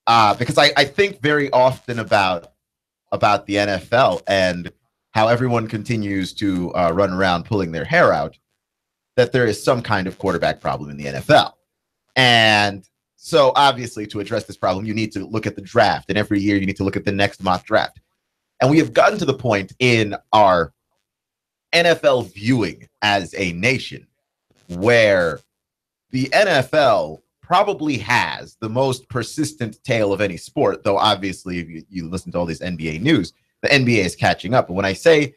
because I think very often about the NFL and how everyone continues to run around pulling their hair out, that there is some kind of quarterback problem in the NFL. And so obviously to address this problem, you need to look at the draft. And every year you need to look at the next mock draft. And we have gotten to the point in our NFL viewing as a nation where the NFL probably has the most persistent tail of any sport, though obviously if you listen to all this NBA news, the NBA is catching up. And when I say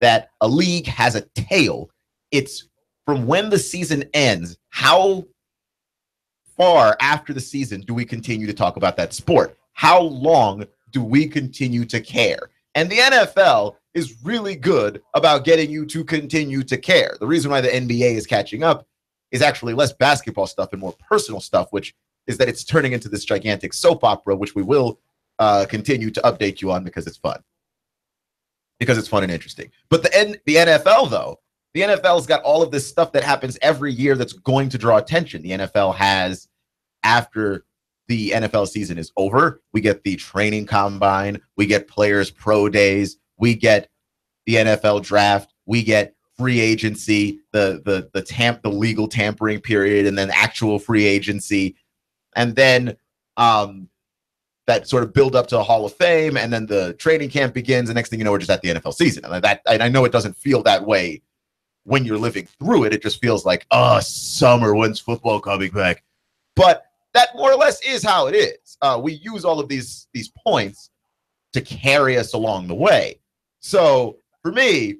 that a league has a tail, it's from when the season ends, how far after the season do we continue to talk about that sport? How long do we continue to care? And the NFL is really good about getting you to continue to care. The reason why the NBA is catching up is actually less basketball stuff and more personal stuff, which is that it's turning into this gigantic soap opera, which we will continue to update you on because it's fun. Because it's fun and interesting. But the NFL, though, the NFL's got all of this stuff that happens every year that's going to draw attention. The NFL has, after the NFL season is over, we get the training combine, we get players' pro days, we get the NFL draft, we get free agency, the legal tampering period, and then actual free agency, and then that sort of build up to a Hall of Fame, and then the training camp begins. And next thing you know, we're just at the NFL season. And I know it doesn't feel that way when you're living through it. It just feels like, oh, summer, when's football coming back? But that more or less is how it is. We use all of these points to carry us along the way. So for me,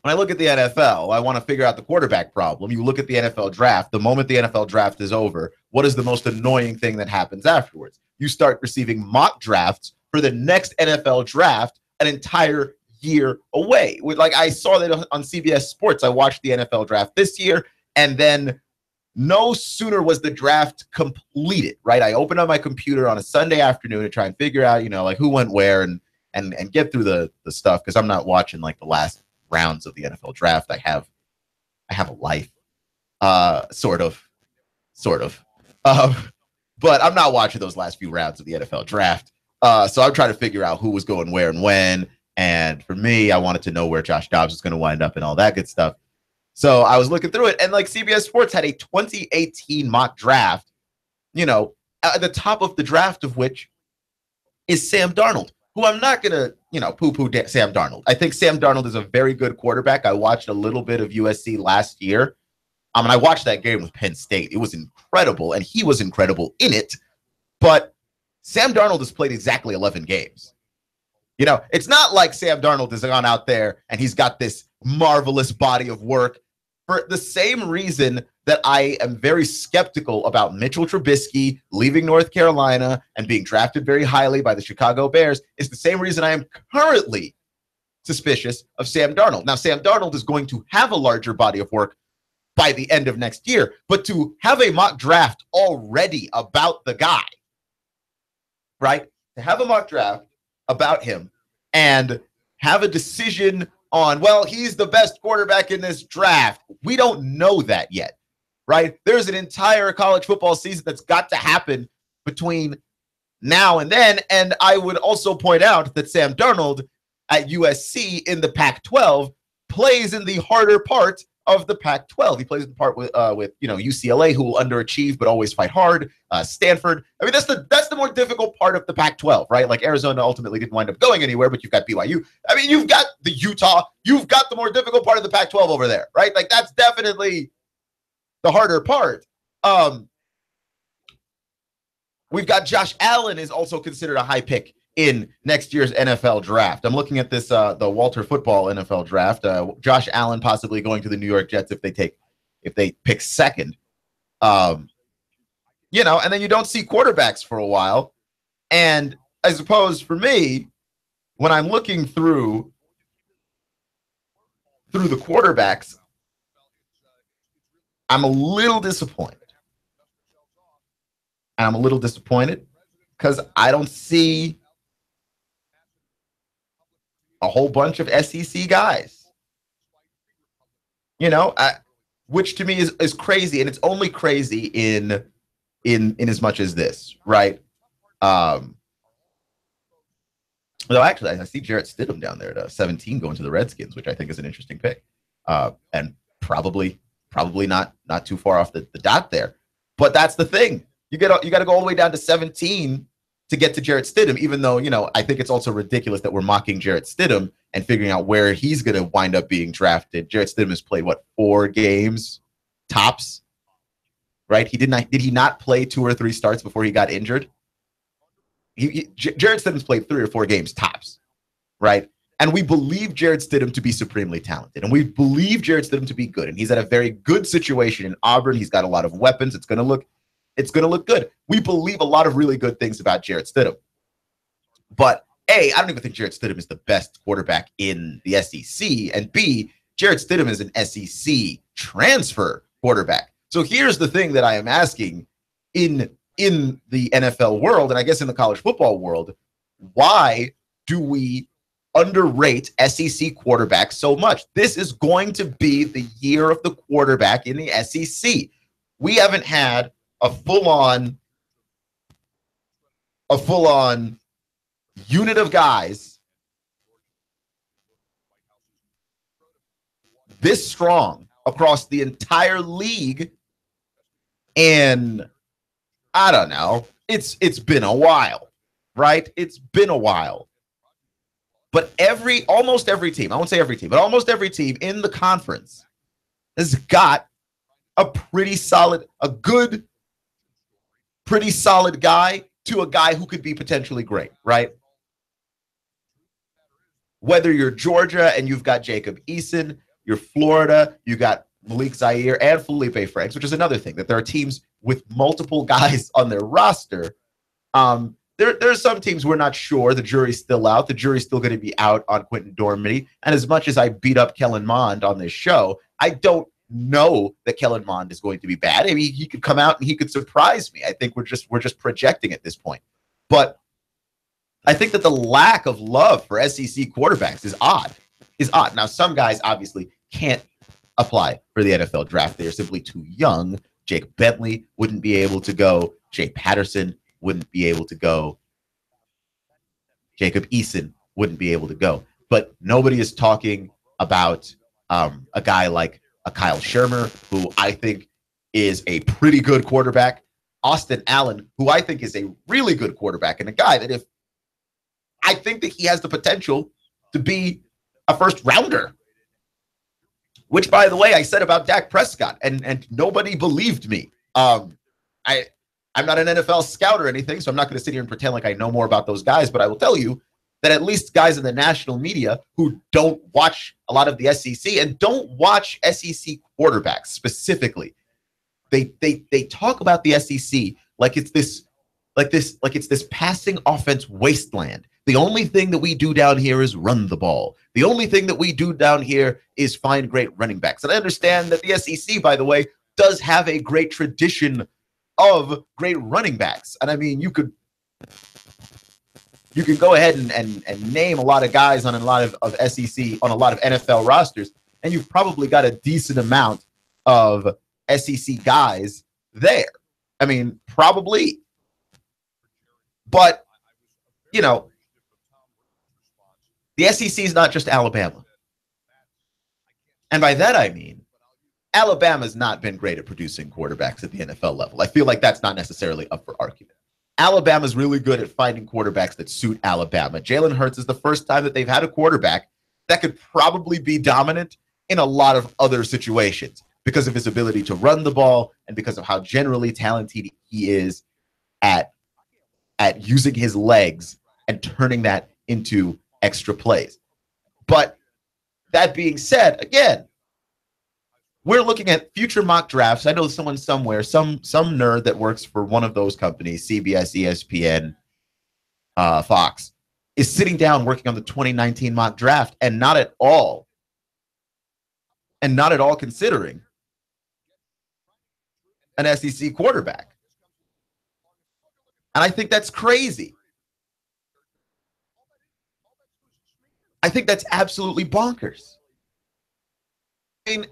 when I look at the NFL, I want to figure out the quarterback problem. You look at the NFL draft. The moment the NFL draft is over, what is the most annoying thing that happens afterwards? You start receiving mock drafts for the next NFL draft an entire year away. Like I saw that on CBS Sports. I watched the NFL draft this year, and then no sooner was the draft completed, right? I opened up my computer on a Sunday afternoon to try and figure out, like who went where and get through the stuff, because I'm not watching like the last rounds of the NFL draft. I have a life, sort of. But I'm not watching those last few rounds of the NFL draft. So I'm trying to figure out who was going where and when. And for me, I wanted to know where Josh Dobbs was going to wind up and all that good stuff. So I was looking through it, and like CBS Sports had a 2018 mock draft, at the top of the draft of which is Sam Darnold, who I'm not going to, poo-poo Sam Darnold. I think Sam Darnold is a very good quarterback. I watched a little bit of USC last year. And I watched that game with Penn State. It was incredible, and he was incredible in it. But Sam Darnold has played exactly 11 games. It's not like Sam Darnold has gone out there and he's got this marvelous body of work. For the same reason that I am very skeptical about Mitchell Trubisky leaving North Carolina and being drafted very highly by the Chicago Bears is the same reason I am currently suspicious of Sam Darnold. Now, Sam Darnold is going to have a larger body of work by the end of next year, but to have a mock draft already about the guy, right? To have a mock draft about him and have a decision on, well, he's the best quarterback in this draft. We don't know that yet, right? There's an entire college football season that's got to happen between now and then. And I would also point out that Sam Darnold at USC in the Pac-12 plays in the harder part of the Pac-12. He plays the part with UCLA, who will underachieve but always fight hard. Stanford. I mean, that's the more difficult part of the Pac-12, right? Like Arizona ultimately didn't wind up going anywhere, but you've got BYU. I mean, you've got the Utah. You've got the more difficult part of the Pac-12 over there, right? Like that's definitely the harder part. We've got Josh Allen is also considered a high pick in next year's NFL draft. I'm looking at this, the Walter Football NFL draft. Josh Allen possibly going to the New York Jets if they pick second. And then you don't see quarterbacks for a while. And I suppose for me, when I'm looking through the quarterbacks, I'm a little disappointed. And I'm a little disappointed because I don't see a whole bunch of SEC guys, which to me is crazy. And it's only crazy in as much as this, right? Um, Though actually, I see Jarrett Stidham down there at 17 going to the Redskins, which I think is an interesting pick, and probably not too far off the dot there. But that's the thing. You got to go all the way down to 17 to get to Jarrett Stidham, even though, I think it's also ridiculous that we're mocking Jarrett Stidham and figuring out where he's going to wind up being drafted. Jarrett Stidham has played, 4 games tops, right? Did he not play 2 or 3 starts before he got injured? Jarrett Stidham's played 3 or 4 games tops, right? And we believe Jarrett Stidham to be supremely talented, and we believe Jarrett Stidham to be good. And he's at a very good situation in Auburn. He's got a lot of weapons. It's going to look good. We believe a lot of really good things about Jarrett Stidham. But A, I don't even think Jarrett Stidham is the best quarterback in the SEC, and B, Jarrett Stidham is an SEC transfer quarterback. So here's the thing that I am asking in the NFL world, and I guess in the college football world, why do we underrate SEC quarterbacks so much? This is going to be the year of the quarterback in the SEC. We haven't had a full-on unit of guys this strong across the entire league, and I don't know. It's been a while, right? It's been a while. But almost every team, I won't say every team, but almost every team in the conference has got pretty solid guy to a guy who could be potentially great, right? Whether you're Georgia and you've got Jacob Eason, you're Florida, you got Malik Zaire and Felipe Franks, which is another thing, that there are teams with multiple guys on their roster. There's some teams we're not sure. The jury's still out. The jury's still going to be out on Quentin Dormady. And as much as I beat up Kellen Mond on this show, I don't know that Kellen Mond is going to be bad. I mean, he could come out and he could surprise me. I think we're just projecting at this point. But I think that the lack of love for SEC quarterbacks is odd. Now, some guys obviously can't apply for the NFL draft. They are simply too young. Jake Bentley wouldn't be able to go. Jay Patterson wouldn't be able to go. Jacob Eason wouldn't be able to go. But nobody is talking about a guy like a Kyle Shermer, who I think is a pretty good quarterback. Austin Allen, who I think is a really good quarterback, and a guy that I think that he has the potential to be a first rounder. Which, by the way, I said about Dak Prescott, and nobody believed me. I'm not an NFL scout or anything, so I'm not going to sit here and pretend like I know more about those guys, but I will tell you that at least guys in the national media who don't watch a lot of the SEC and don't watch SEC quarterbacks specifically, they talk about the SEC like it's this passing offense wasteland. The only thing that we do down here is run the ball. The only thing that we do down here is find great running backs. And I understand that the SEC, by the way, does have a great tradition of great running backs. And I mean, you can go ahead and name a lot of guys on a lot of SEC, on a lot of NFL rosters, and you've probably got a decent amount of SEC guys there. I mean, probably. But, the SEC is not just Alabama. And by that, I mean, Alabama's not been great at producing quarterbacks at the NFL level. I feel like that's not necessarily up for argument. Alabama's really good at finding quarterbacks that suit Alabama. Jalen Hurts is the first time that they've had a quarterback that could probably be dominant in a lot of other situations because of his ability to run the ball and because of how generally talented he is at using his legs and turning that into extra plays. But that being said, again, we're looking at future mock drafts. I know someone somewhere, some nerd that works for one of those companies, CBS, ESPN, Fox, is sitting down working on the 2019 mock draft and not at all considering an SEC quarterback. And I think that's crazy. I think that's absolutely bonkers. I mean,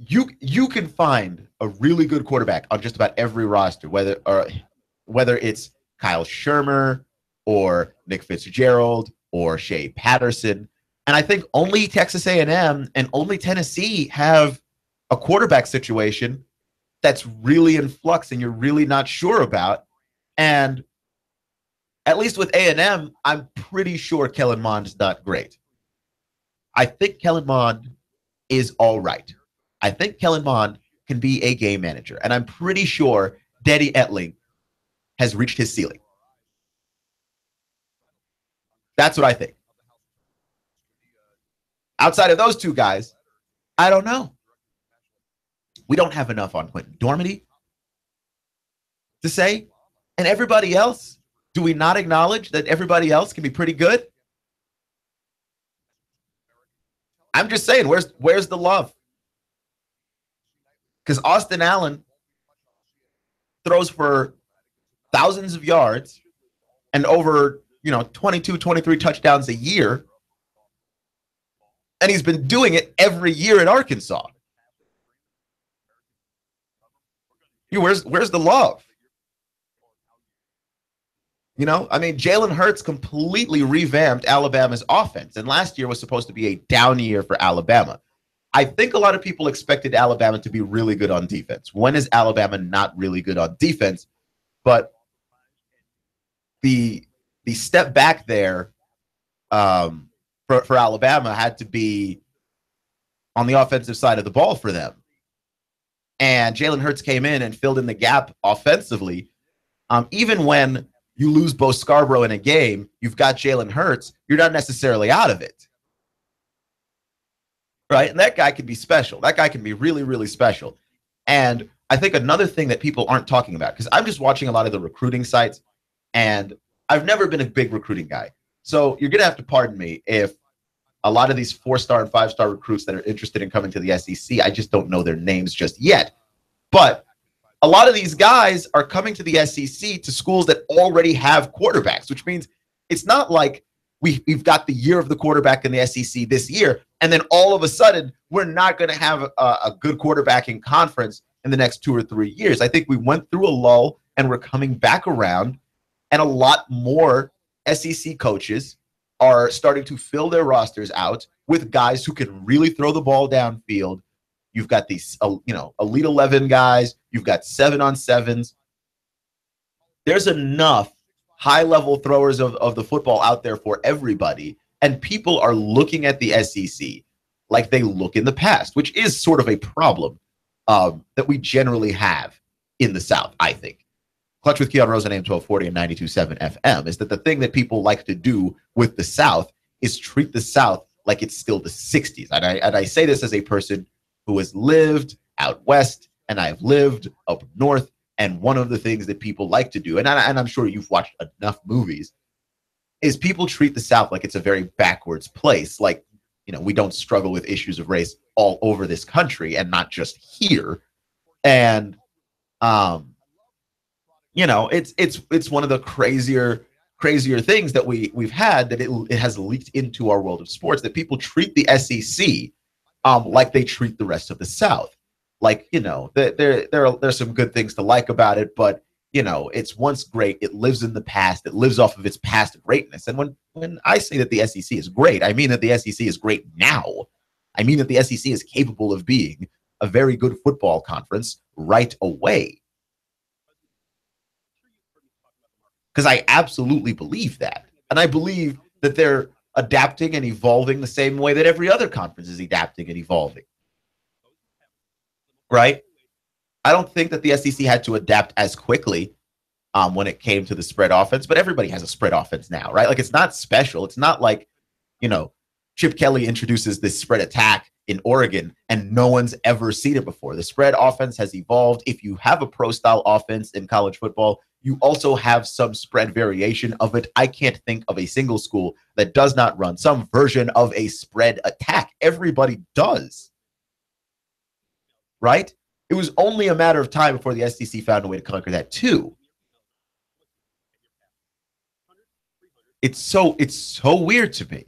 you can find a really good quarterback on just about every roster, whether it's Kyle Shermer or Nick Fitzgerald or Shea Patterson. And I think only Texas A&M and only Tennessee have a quarterback situation that's really in flux and you're really not sure about. And at least with A&M, I'm pretty sure Kellen Mond's not great. I think Kellen Mond is all right. I think Kellen Mond can be a game manager. And I'm pretty sure Daddy Etling has reached his ceiling. That's what I think. Outside of those two guys, I don't know. We don't have enough on Quentin Dormady to say. And everybody else, do we not acknowledge that everybody else can be pretty good? I'm just saying, where's the love? Because Austin Allen throws for thousands of yards and over 22, 23 touchdowns a year. And he's been doing it every year in Arkansas. Where's the love? Jalen Hurts completely revamped Alabama's offense. And last year was supposed to be a down year for Alabama. I think a lot of people expected Alabama to be really good on defense. When is Alabama not really good on defense? But the step back there for Alabama had to be on the offensive side of the ball for them. And Jalen Hurts came in and filled in the gap offensively. Even when you lose Bo Scarborough in a game, you've got Jalen Hurts, you're not necessarily out of it. Right? And that guy can be special. That guy can be really, really special. And I think another thing that people aren't talking about, because I'm just watching a lot of the recruiting sites, and I've never been a big recruiting guy. So you're going to have to pardon me if a lot of these 4-star and 5-star recruits that are interested in coming to the SEC, I just don't know their names just yet. But a lot of these guys are coming to the SEC to schools that already have quarterbacks, which means it's not like we've got the year of the quarterback in the SEC this year, and then all of a sudden we're not going to have a good quarterbacking conference in the next 2 or 3 years. I think we went through a lull and we're coming back around, and a lot more SEC coaches are starting to fill their rosters out with guys who can really throw the ball downfield. You've got these, Elite 11 guys. You've got 7-on-7s. There's enough high-level throwers of the football out there for everybody, and people are looking at the SEC like they look in the past, which is sort of a problem that we generally have in the South, I think. Clutch with Keon Rosen, AM 1240 and 92.7 FM, is that the thing that people like to do with the South is treat the South like it's still the 60s. And I say this as a person who has lived out west, and I've lived up north. And one of the things that people like to do, and I'm sure you've watched enough movies, is people treat the South like it's a very backwards place. Like, we don't struggle with issues of race all over this country and not just here. And, it's one of the crazier things that we've had, that it has leaked into our world of sports, that people treat the SEC like they treat the rest of the South. Like, there's some good things to like about it, but, it's once great. It lives in the past. It lives off of its past greatness. And when I say that the SEC is great, I mean that the SEC is great now. I mean that the SEC is capable of being a very good football conference right away. Because I absolutely believe that. And I believe that they're adapting and evolving the same way that every other conference is adapting and evolving. Right? I don't think that the SEC had to adapt as quickly when it came to the spread offense, but everybody has a spread offense now, right? Like, it's not special. It's not like, Chip Kelly introduces this spread attack in Oregon and no one's ever seen it before. The spread offense has evolved. If you have a pro-style offense in college football, you also have some spread variation of it. I can't think of a single school that does not run some version of a spread attack. Everybody does. Right? It was only a matter of time before the SEC found a way to conquer that too. It's so weird to me.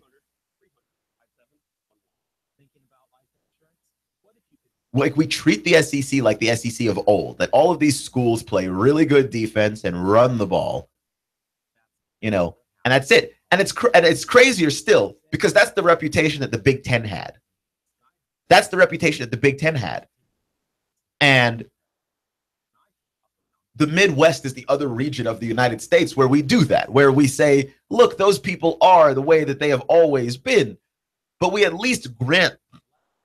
like we treat the SEC like the SEC of old, that all of these schools play really good defense and run the ball, you know, and that's it. And it's crazier still because that's the reputation that the Big Ten had. That's the reputation that the Big Ten had. And the Midwest is the other region of the United States where we do that, where we say, look, those people are the way that they have always been, but we at least grant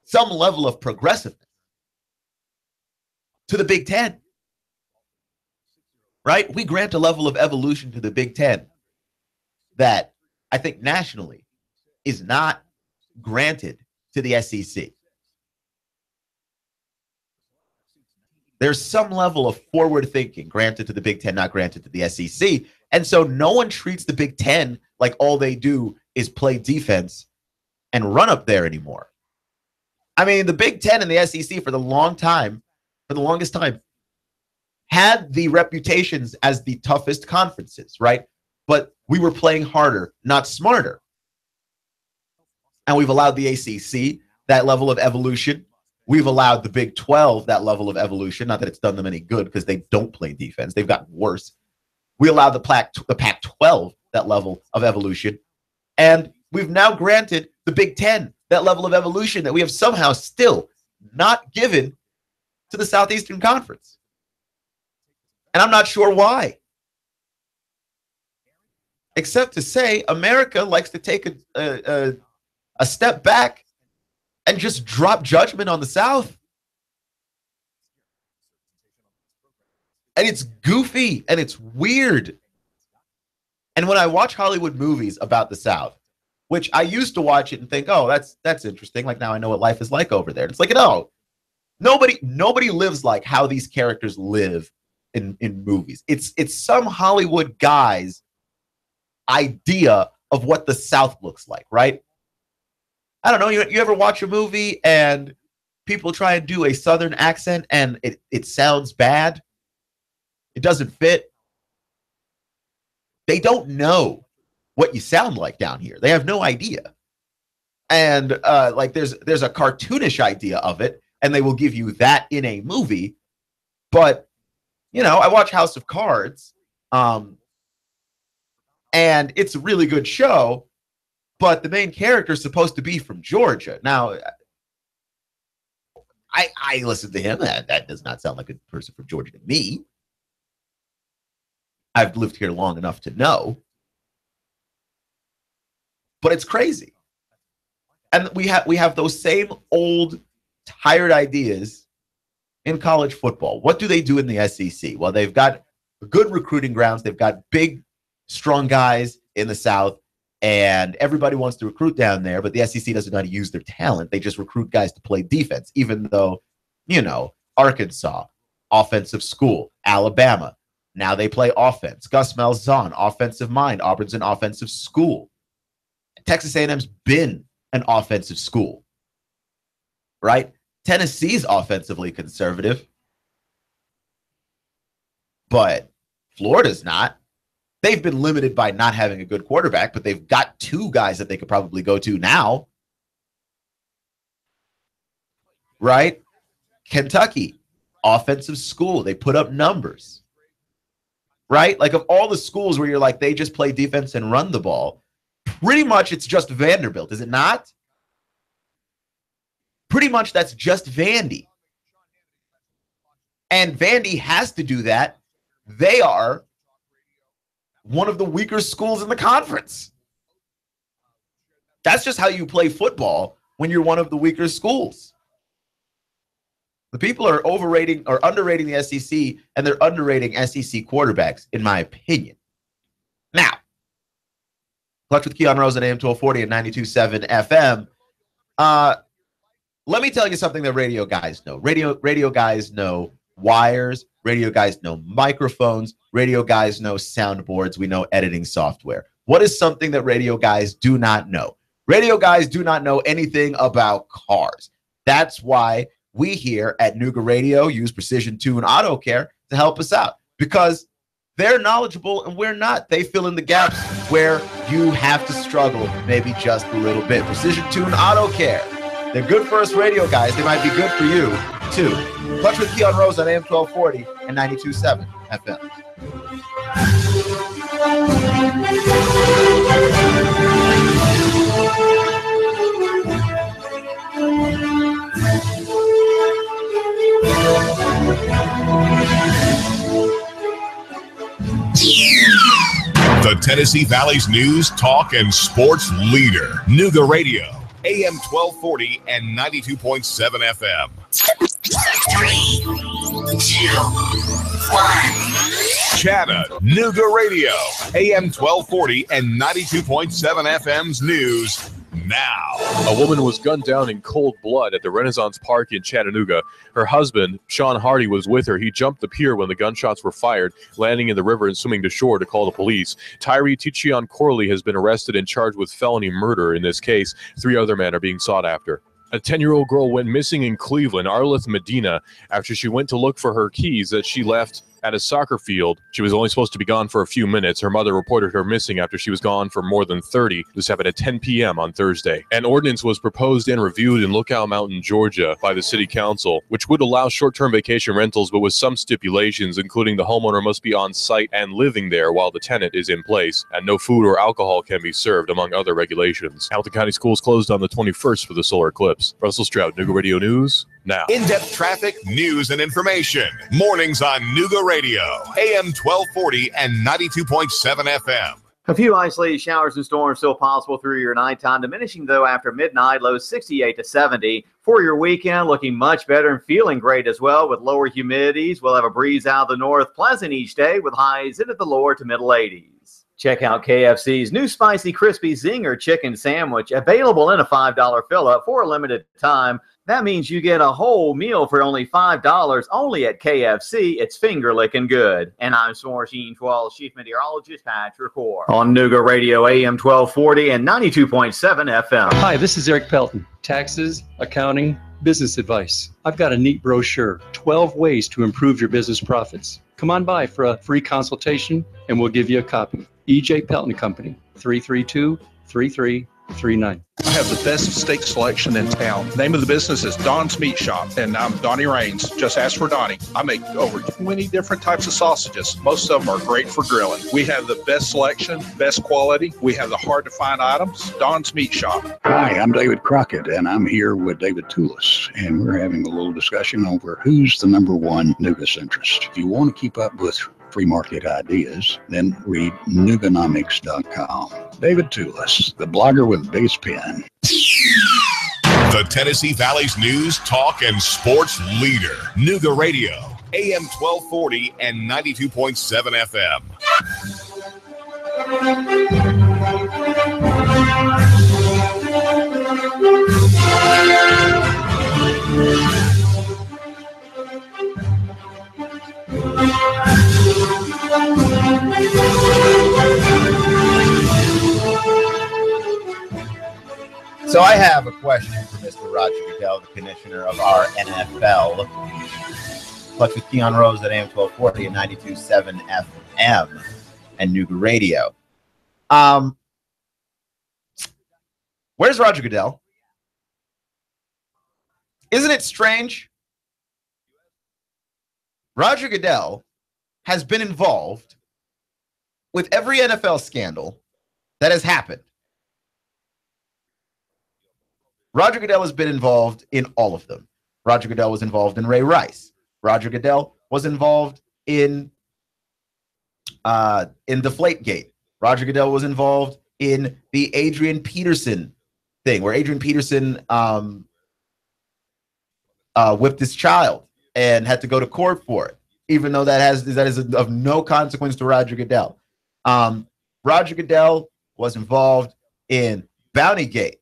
some level of progressiveness to the Big Ten, right? We grant a level of evolution to the Big Ten that I think nationally is not granted to the SEC. There's some level of forward thinking granted to the Big Ten, not granted to the SEC. And so no one treats the Big Ten like all they do is play defense and run up there anymore. I mean, the Big Ten and the SEC for the longest time, had the reputations as the toughest conferences, right? But we were playing harder, not smarter. And we've allowed the ACC that level of evolution. We've allowed the Big 12 that level of evolution. Not that it's done them any good because they don't play defense. They've gotten worse. We allowed the Pac-12 that level of evolution. And we've now granted the Big 10 that level of evolution that we have somehow still not given to the Southeastern Conference. And I'm not sure why. Except to say America likes to take a step back and just drop judgment on the South. And it's goofy and it's weird. And when I watch Hollywood movies about the South, which I used to watch it and think, oh, that's interesting. Like now I know what life is like over there. It's like, no, nobody lives like how these characters live in movies. It's some Hollywood guy's idea of what the South looks like, right? I don't know. You ever watch a movie and people try and do a Southern accent and it sounds bad? It doesn't fit. They don't know what you sound like down here. They have no idea. And like there's a cartoonish idea of it, and they will give you that in a movie. But you know, I watch House of Cards, and it's a really good show. But the main character is supposed to be from Georgia. Now, I listen to him. That does not sound like a person from Georgia to me. I've lived here long enough to know. But it's crazy. And we have those same old, tired ideas in college football. What do they do in the SEC? Well, they've got good recruiting grounds. They've got big, strong guys in the South. And everybody wants to recruit down there, but the SEC doesn't know how to use their talent. They just recruit guys to play defense, even though, you know, Arkansas, offensive school, Alabama, now they play offense. Gus Malzahn, offensive mind. Auburn's an offensive school. Texas A&M's been an offensive school, right? Tennessee's offensively conservative, but Florida's not. They've been limited by not having a good quarterback, but they've got two guys that they could probably go to now. Right? Kentucky, offensive school. They put up numbers. Right? Like of all the schools where you're like, they just play defense and run the ball, pretty much it's just Vanderbilt, is it not? Pretty much that's just Vandy. And Vandy has to do that. They are one of the weaker schools in the conference. That's just how you play football when you're one of the weaker schools. The people are overrating or underrating the SEC, and they're underrating SEC quarterbacks, in my opinion. Now, Clutch with Keon Rose at AM 1240 and 92.7 FM. Let me tell you something that radio guys know. Radio guys know wires. Radio guys know microphones. Radio guys know soundboards. We know editing software. What is something that radio guys do not know? Radio guys do not know anything about cars. That's why we here at Nooga Radio use Precision Tune Auto Care to help us out, because they're knowledgeable and we're not. They fill in the gaps where you have to struggle maybe just a little bit. Precision Tune Auto Care. They're good for us radio guys. They might be good for you. 2. Clutch with Keon Rose on AM 1240 and 92.7 FM. The Tennessee Valley's news, talk, and sports leader. Nooga Radio, AM 1240 and 92.7 FM. 3, 2, 1. Chattanooga Radio, AM 1240 and 92.7 FM's news now. A woman was gunned down in cold blood at the Renaissance Park in Chattanooga. Her husband, Sean Hannity, was with her. He jumped the pier when the gunshots were fired, landing in the river and swimming to shore to call the police. Tyree Keon Corley has been arrested and charged with felony murder in this case. 3 other men are being sought after. A 10-year-old girl went missing in Cleveland, Arlith Medina, after she went to look for her keys that she left at a soccer field. She was only supposed to be gone for a few minutes. Her mother reported her missing after she was gone for more than 30. This happened at 10 p.m. on Thursday. An ordinance was proposed and reviewed in Lookout Mountain, Georgia by the city council, which would allow short-term vacation rentals, but with some stipulations, including the homeowner must be on site and living there while the tenant is in place, and no food or alcohol can be served, among other regulations. Hamilton County Schools closed on the 21st for the solar eclipse. Russell Stroud, Nooga Radio News, now. In-depth traffic, news, and information. Mornings on Nooga Radio, AM 1240 and 92.7 FM. A few isolated showers and storms still possible through your nighttime, diminishing though after midnight, lows 68 to 70. For your weekend, looking much better and feeling great as well with lower humidities. We'll have a breeze out of the north, pleasant each day with highs into the lower to middle 80s. Check out KFC's new Spicy Crispy Zinger Chicken Sandwich, available in a $5 fill-up for a limited time. That means you get a whole meal for only $5 only at KFC. It's finger-licking good. And I'm Swarsheen 12 Chief Meteorologist Patrick Orr on Nooga Radio AM 1240 and 92.7 FM. Hi, this is Eric Pelton. Taxes, accounting, business advice. I've got a neat brochure, 12 ways to improve your business profits. Come on by for a free consultation and we'll give you a copy. E.J. Pelton Company, 332-3339. I have the best steak selection in town. Name of the business is Don's Meat Shop, and I'm Donnie Raines. Just ask for Donnie. I make over 20 different types of sausages. Most of them are great for grilling. We have the best selection, best quality. We have the hard-to-find items. Don's Meat Shop. Hi, I'm David Crockett, and I'm here with David Tulis, and we're having a little discussion over who's the number one Nooga centrist. If you want to keep up with free market ideas, then read Nooganomics.com. David Tulis, the blogger with the biggest pen. The Tennessee Valley's news, talk, and sports leader. Nooga Radio, AM 1240 and 92.7 FM. So I have a question for Mr. Roger Goodell, the commissioner of our NFL. Clutch with Keon Rose at AM 1240 and 92.7 FM and Nooga Radio. Where's Roger Goodell? Isn't it strange? Roger Goodell has been involved with every NFL scandal that has happened. Roger Goodell has been involved in all of them. Roger Goodell was involved in Ray Rice. Roger Goodell was involved in Deflategate. Roger Goodell was involved in the Adrian Peterson thing, where Adrian Peterson whipped his child and had to go to court for it, even though that is of no consequence to Roger Goodell. Roger Goodell was involved in Bountygate.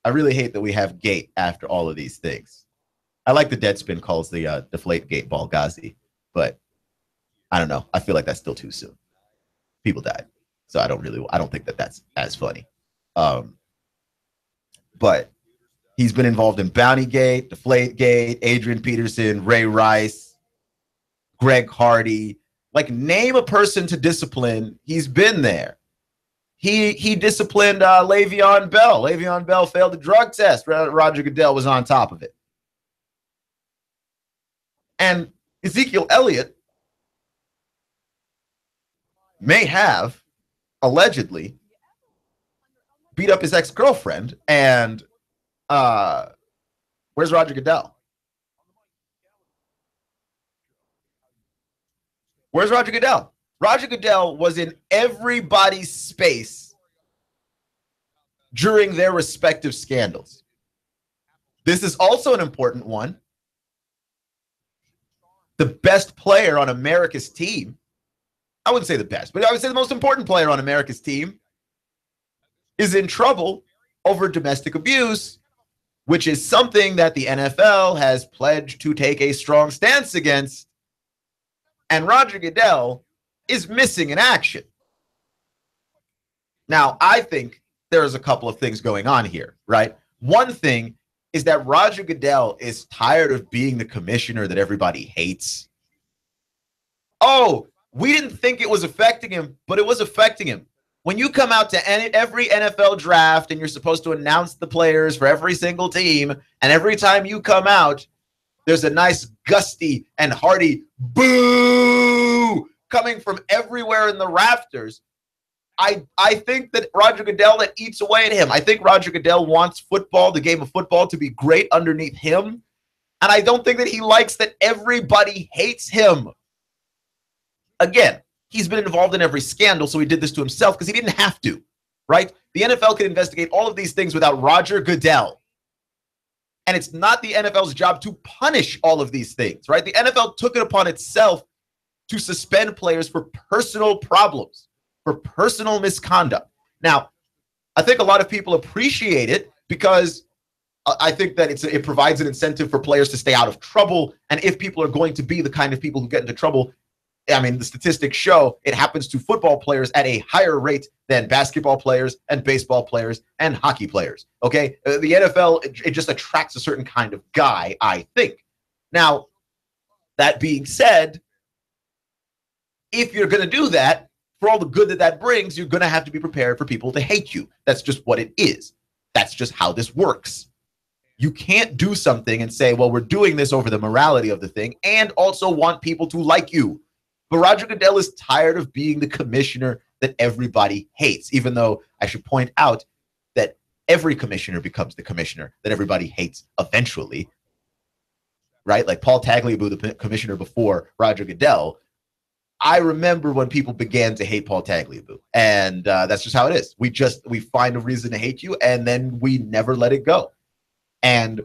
I really hate that we have gate after all of these things. I like the Deadspin calls the Deflategate Balgazi, but I don't know. I feel like that's still too soon. People died, so I don't think that that's as funny. But he's been involved in Bountygate, Deflategate, Adrian Peterson, Ray Rice, Greg Hardy. Like, name a person to discipline. He's been there. He disciplined Le'Veon Bell. Le'Veon Bell failed the drug test. Roger Goodell was on top of it. And Ezekiel Elliott may have allegedly beat up his ex-girlfriend. And where's Roger Goodell? Where's Roger Goodell? Roger Goodell was in everybody's space during their respective scandals. This is also an important one. The best player on America's team, I wouldn't say the best, but I would say the most important player on America's team, is in trouble over domestic abuse, which is something that the NFL has pledged to take a strong stance against. And Roger Goodell is missing in action. Now, I think there's a couple of things going on here, right? One thing is that Roger Goodell is tired of being the commissioner that everybody hates. Oh, we didn't think it was affecting him, but it was affecting him. When you come out to every NFL draft and you're supposed to announce the players for every single team, and every time you come out, there's a nice gusty and hearty boo coming from everywhere in the rafters. I think that Roger Goodell, that eats away at him. I think Roger Goodell wants football, the game of football, to be great underneath him. And I don't think that he likes that everybody hates him. Again, he's been involved in every scandal, so he did this to himself because he didn't have to, right? The NFL can investigate all of these things without Roger Goodell. And it's not the NFL's job to punish all of these things, right? The NFL took it upon itself to suspend players for personal problems, for personal misconduct. Now, I think a lot of people appreciate it because I think that it provides an incentive for players to stay out of trouble. And if people are going to be the kind of people who get into trouble, I mean, the statistics show it happens to football players at a higher rate than basketball players and baseball players and hockey players. Okay. The NFL, it just attracts a certain kind of guy, I think. Now, that being said, if you're going to do that, for all the good that that brings, you're going to have to be prepared for people to hate you. That's just what it is. That's just how this works. You can't do something and say, well, we're doing this over the morality of the thing and also want people to like you. But Roger Goodell is tired of being the commissioner that everybody hates, even though I should point out that every commissioner becomes the commissioner that everybody hates eventually, right? Like Paul Tagliabue, the commissioner before Roger Goodell. I remember when people began to hate Paul Tagliabue, and that's just how it is. We find a reason to hate you, and then we never let it go. And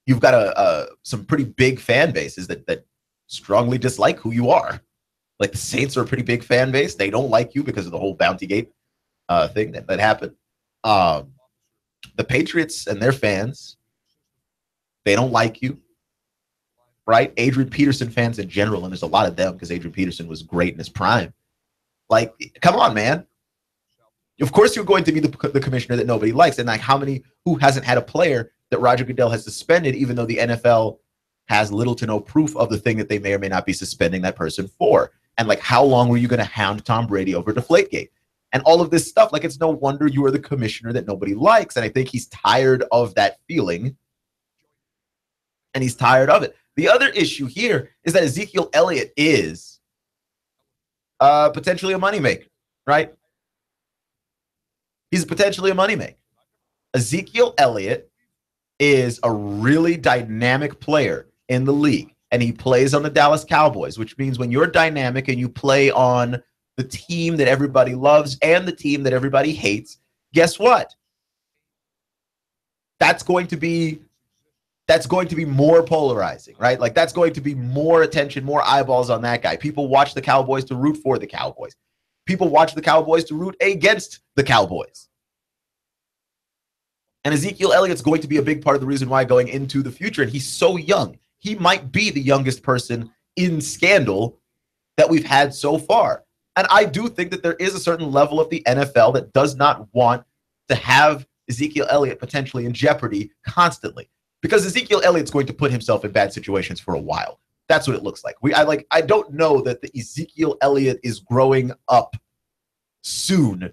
you've got some pretty big fan bases that strongly dislike who you are. Like the Saints are a pretty big fan base. They don't like you because of the whole Bounty Gate thing that happened. The Patriots and their fans, they don't like you, right? Adrian Peterson fans in general, and there's a lot of them because Adrian Peterson was great in his prime. Like, come on, man. Of course you're going to be the commissioner that nobody likes. And like who hasn't had a player that Roger Goodell has suspended, even though the NFL has little to no proof of the thing that they may or may not be suspending that person for. And like, how long were you going to hound Tom Brady over Deflategate? And all of this stuff, like, it's no wonder you are the commissioner that nobody likes. And I think he's tired of that feeling. And he's tired of it. The other issue here is that Ezekiel Elliott is potentially a moneymaker, right? He's potentially a moneymaker. Ezekiel Elliott is a really dynamic player in the league, and he plays on the Dallas Cowboys, which means when you're dynamic and you play on the team that everybody loves and the team that everybody hates, guess what? That's going to be more polarizing, right? Like, that's going to be more attention, more eyeballs on that guy. People watch the Cowboys to root for the Cowboys. People watch the Cowboys to root against the Cowboys. And Ezekiel Elliott's going to be a big part of the reason why going into the future. And he's so young. He might be the youngest person in scandal that we've had so far. And I do think that there is a certain level of the NFL that does not want to have Ezekiel Elliott potentially in jeopardy constantly. Because Ezekiel Elliott's going to put himself in bad situations for a while. That's what it looks like. I don't know that the Ezekiel Elliott is growing up soon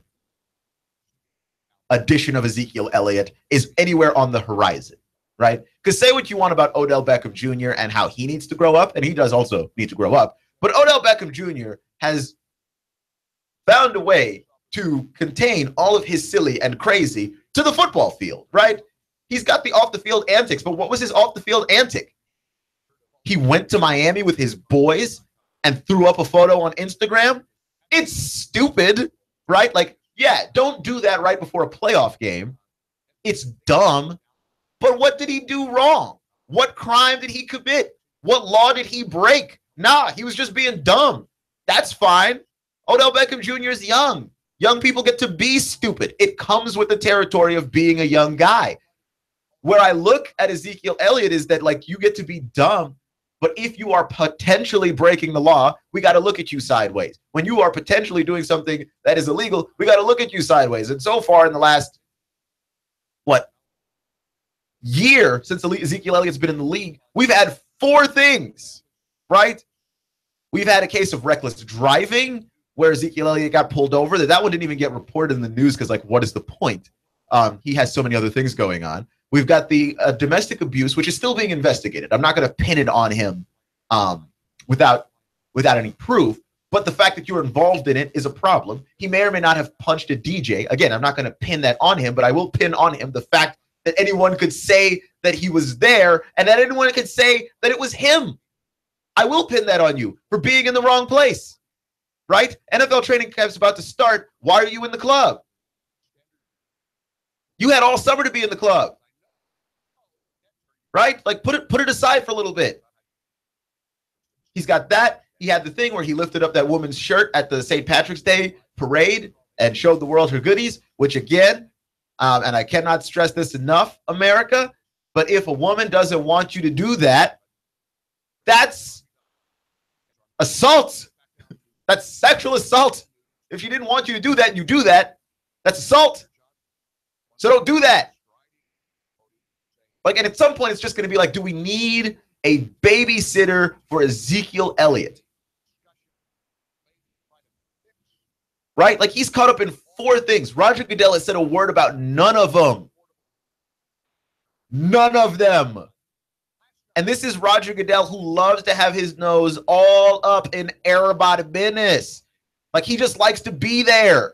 edition of Ezekiel Elliott is anywhere on the horizon, right? Because say what you want about Odell Beckham Jr. and how he needs to grow up, and he does also need to grow up, but Odell Beckham Jr. has found a way to contain all of his silly and crazy to the football field, right? He's got the off-the-field antics, but what was his off-the-field antic? He went to Miami with his boys and threw up a photo on Instagram. It's stupid, right? Like, yeah, don't do that right before a playoff game. It's dumb. But what did he do wrong? What crime did he commit? What law did he break? Nah, he was just being dumb. That's fine. Odell Beckham Jr. is young. Young people get to be stupid. It comes with the territory of being a young guy. Where I look at Ezekiel Elliott is that, like, you get to be dumb, but if you are potentially breaking the law, we got to look at you sideways. When you are potentially doing something that is illegal, we got to look at you sideways. And so far in the last, year since Ezekiel Elliott's been in the league, we've had 4 things, right? We've had a case of reckless driving where Ezekiel Elliott got pulled over. That one didn't even get reported in the news because, like, what is the point? He has so many other things going on. We've got the domestic abuse, which is still being investigated. I'm not going to pin it on him without any proof, but the fact that you're involved in it is a problem. He may or may not have punched a DJ. Again, I'm not going to pin that on him, but I will pin on him the fact that anyone could say that he was there and that anyone could say that it was him. I will pin that on you for being in the wrong place, right? NFL training camp's about to start. Why are you in the club? You had all summer to be in the club, right? Like, put it aside for a little bit. He's got that. He had the thing where he lifted up that woman's shirt at the St. Patrick's Day parade and showed the world her goodies, which, again, and I cannot stress this enough, America, but if a woman doesn't want you to do that, that's assault. That's sexual assault. If she didn't want you to do that and you do that, that's assault. So don't do that. Like, and at some point, it's just going to be like, do we need a babysitter for Ezekiel Elliott? Right? Like, he's caught up in 4 things. Roger Goodell has said a word about none of them. None of them. And this is Roger Goodell, who loves to have his nose all up in everybody's business. Like, he just likes to be there.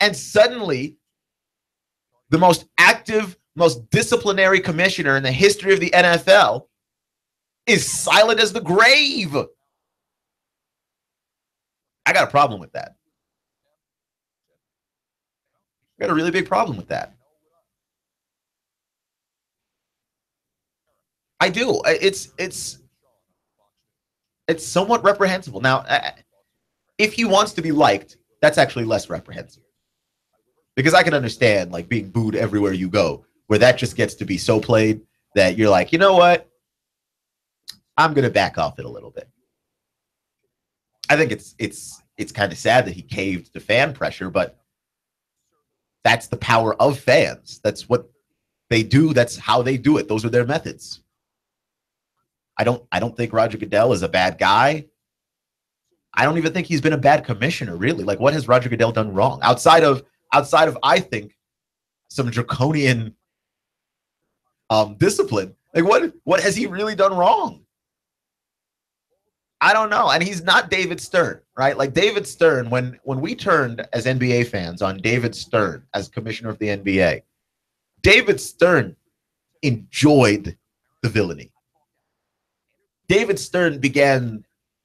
And suddenly, the most active, most disciplinary commissioner in the history of the NFL is silent as the grave. I got a problem with that. I got a really big problem with that. I do. It's somewhat reprehensible. Now, if he wants to be liked, that's actually less reprehensible. Because I can understand, like, being booed everywhere you go, where that just gets to be so played that you're like, you know what? I'm going to back off it a little bit. I think it's kind of sad that he caved to fan pressure, but that's the power of fans. That's what they do. That's how they do it. Those are their methods. I don't think Roger Goodell is a bad guy. I don't even think he's been a bad commissioner, really. Like, what has Roger Goodell done wrong? Outside of I think some draconian discipline. Like, what has he really done wrong? I don't know. And he's not David Stern, right? Like, David Stern, when we turned as NBA fans on David Stern as commissioner of the NBA, David Stern enjoyed the villainy. David Stern began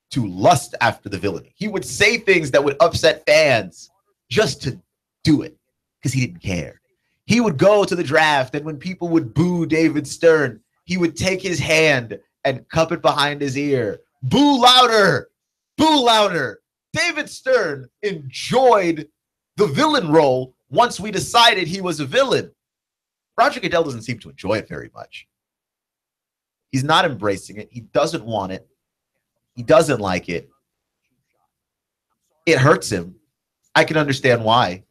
to lust after the villainy. He would say things that would upset fans just to do it because he didn't care. He would go to the draft, and when people would boo David Stern, he would take his hand and cup it behind his ear. Boo louder! Boo louder! David Stern enjoyed the villain role once we decided he was a villain. Roger Goodell doesn't seem to enjoy it very much. He's not embracing it. He doesn't want it. He doesn't like it. It hurts him. I can understand why.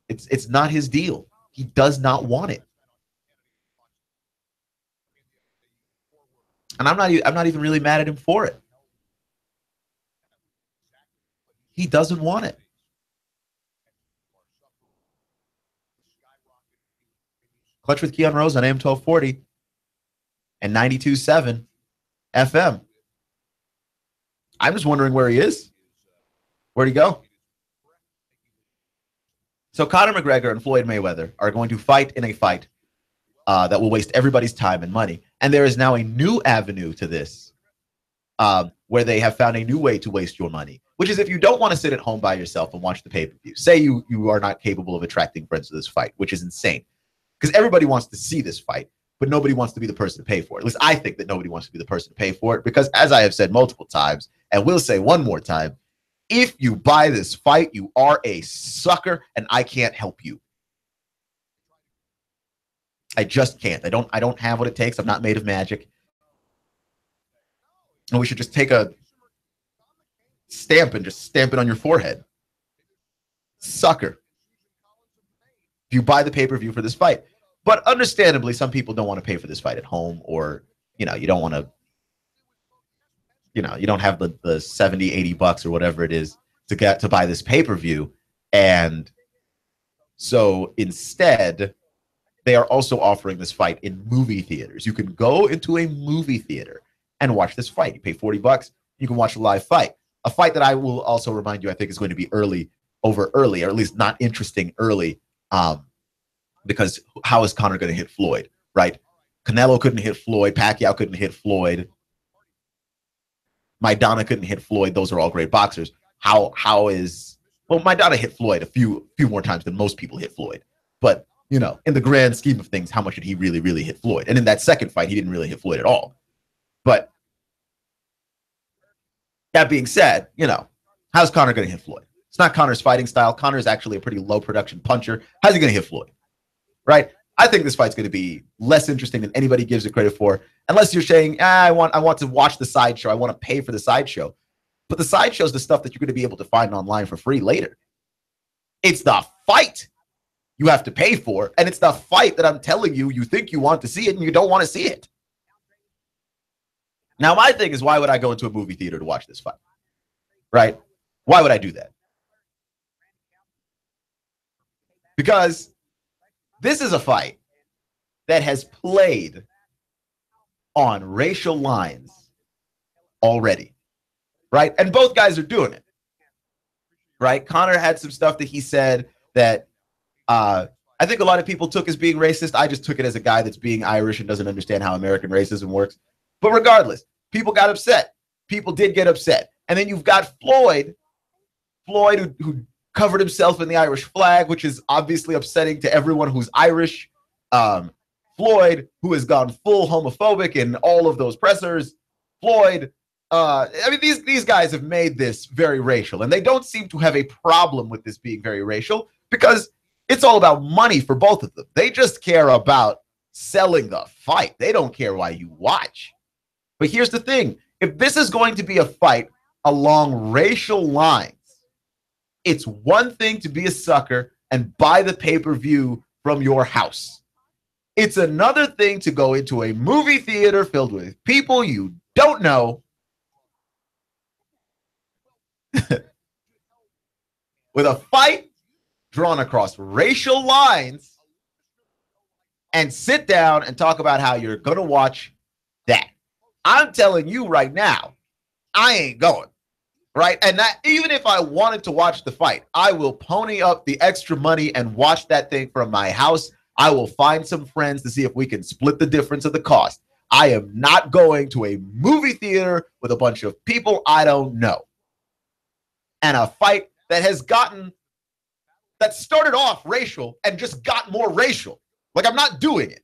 It's not his deal. He does not want it. And I'm not even really mad at him for it. He doesn't want it. Clutch with Keon Rose on AM 1240 and 92.7 FM. I'm just wondering where he is. Where'd he go? So Conor McGregor and Floyd Mayweather are going to fight in a fight that will waste everybody's time and money. And there is now a new avenue to this where they have found a new way to waste your money, which is if you don't want to sit at home by yourself and watch the pay-per-view. Say you are not capable of attracting friends to this fight, which is insane because everybody wants to see this fight, but nobody wants to be the person to pay for it. At least I think that nobody wants to be the person to pay for it because, as I have said multiple times, and will say one more time, if you buy this fight, you are a sucker, and I can't help you. I just can't. I don't have what it takes. I'm not made of magic. And we should just take a stamp and just stamp it on your forehead. Sucker. If you buy the pay-per-view for this fight. But understandably, some people don't want to pay for this fight at home, or, you don't want to, you don't have the 70, 80 bucks or whatever it is to get to buy this pay-per-view. And so instead, they are also offering this fight in movie theaters. You can go into a movie theater and watch this fight. You pay 40 bucks, you can watch a live fight. A fight that I will also remind you, I think is going to be early, or at least not interesting early. Because how is Conor going to hit Floyd, right? Canelo couldn't hit Floyd. Pacquiao couldn't hit Floyd. Maidana couldn't hit Floyd. Those are all great boxers. Maidana hit Floyd a few more times than most people hit Floyd. But, in the grand scheme of things, how much did he really, really hit Floyd? And in that second fight, he didn't really hit Floyd at all. But that being said, how's Conor going to hit Floyd? It's not Conor's fighting style. Conor is actually a pretty low production puncher. How's he going to hit Floyd? Right? I think this fight's going to be less interesting than anybody gives it credit for, unless you're saying, I want to watch the sideshow. I want to pay for the sideshow. But the sideshow is the stuff that you're going to be able to find online for free later. It's the fight you have to pay for, and it's the fight that I'm telling you think you want to see it and you don't want to see it. Now, my thing is, why would I go into a movie theater to watch this fight? Right? Why would I do that? Because this is a fight that has played on racial lines already, right? And both guys are doing it, right? Conor had some stuff that he said that I think a lot of people took as being racist. I just took it as a guy that's being Irish and doesn't understand how American racism works. But regardless, people got upset. People did get upset. And then you've got Floyd who covered himself in the Irish flag, which is obviously upsetting to everyone who's Irish. Floyd, who has gone full homophobic in all of those pressers. Floyd, these guys have made this very racial, and they don't seem to have a problem with this being very racial because it's all about money for both of them. They just care about selling the fight. They don't care why you watch. But here's the thing. If this is going to be a fight along racial lines, it's one thing to be a sucker and buy the pay-per-view from your house. It's another thing to go into a movie theater filled with people you don't know with a fight drawn across racial lines and sit down and talk about how you're going to watch that. I'm telling you right now, I ain't going. Right. And that, even if I wanted to watch the fight, I will pony up the extra money and watch that thing from my house. I will find some friends to see if we can split the difference of the cost. I am not going to a movie theater with a bunch of people I don't know. And a fight that started off racial and just got more racial. Like, I'm not doing it.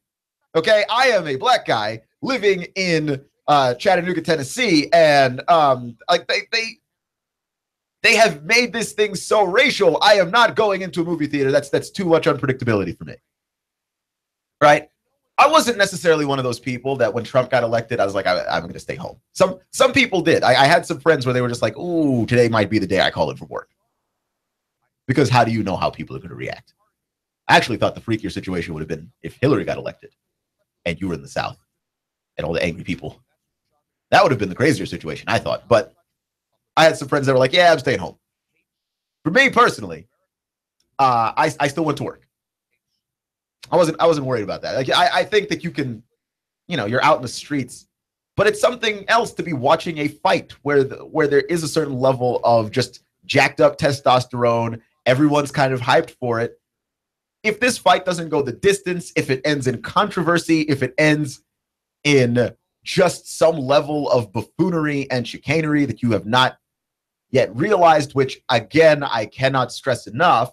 Okay. I am a black guy living in Chattanooga, Tennessee. And they have made this thing so racial. I am not going into a movie theater. That's too much unpredictability for me. Right? I wasn't necessarily one of those people that when Trump got elected, I was like, I'm going to stay home. Some people did. I had some friends where they were just like, ooh, today might be the day I call in from work. Because how do you know how people are going to react? I actually thought the freakier situation would have been if Hillary got elected and you were in the South and all the angry people. That would have been the crazier situation, I thought. But I had some friends that were like, yeah, I'm staying home. For me personally, I still went to work. I wasn't worried about that. Like, I think that you can, you're out in the streets, but it's something else to be watching a fight where there is a certain level of just jacked up testosterone. Everyone's kind of hyped for it. If this fight doesn't go the distance, if it ends in controversy, if it ends in just some level of buffoonery and chicanery that you have not yet realized, which, again, I cannot stress enough,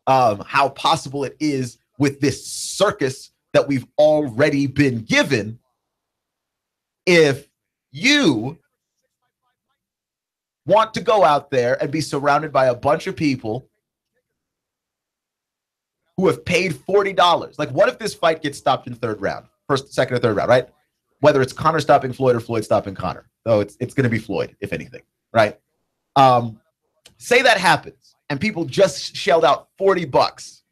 how possible it is with this circus that we've already been given. If you want to go out there and be surrounded by a bunch of people who have paid $40, like, what if this fight gets stopped in third round, first, second, or third round, right? Whether it's Conor stopping Floyd or Floyd stopping Conor, though it's going to be Floyd, if anything, right? Say that happens and people just shelled out $40.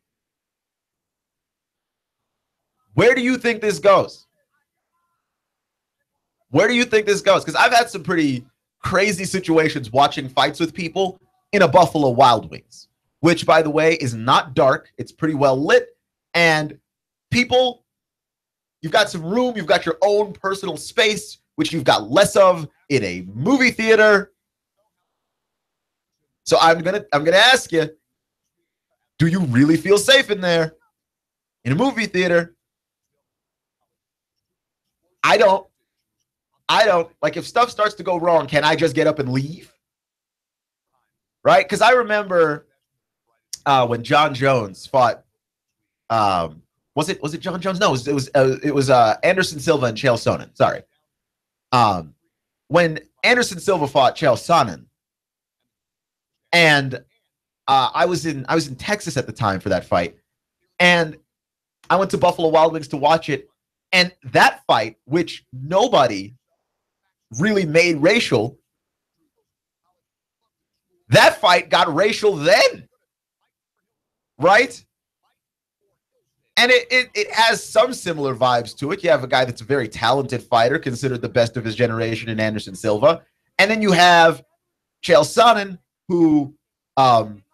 Where do you think this goes? Where do you think this goes? Because I've had some pretty crazy situations watching fights with people in a Buffalo Wild Wings, which, by the way, is not dark. It's pretty well lit. And people, you've got some room. You've got your own personal space, which you've got less of in a movie theater. So I'm gonna ask you, do you really feel safe in there? In a movie theater? I don't. Like, if stuff starts to go wrong, can I just get up and leave? Right? Because I remember when John Jones fought. Was it John Jones? No, it was Anderson Silva and Chael Sonnen. Sorry. When Anderson Silva fought Chael Sonnen, and I was in Texas at the time for that fight, and I went to Buffalo Wild Wings to watch it, and that fight, which nobody really made racial, that fight got racial then, right? And it has some similar vibes to it. You have a guy that's a very talented fighter, considered the best of his generation in Anderson Silva. And then you have Chael Sonnen, who,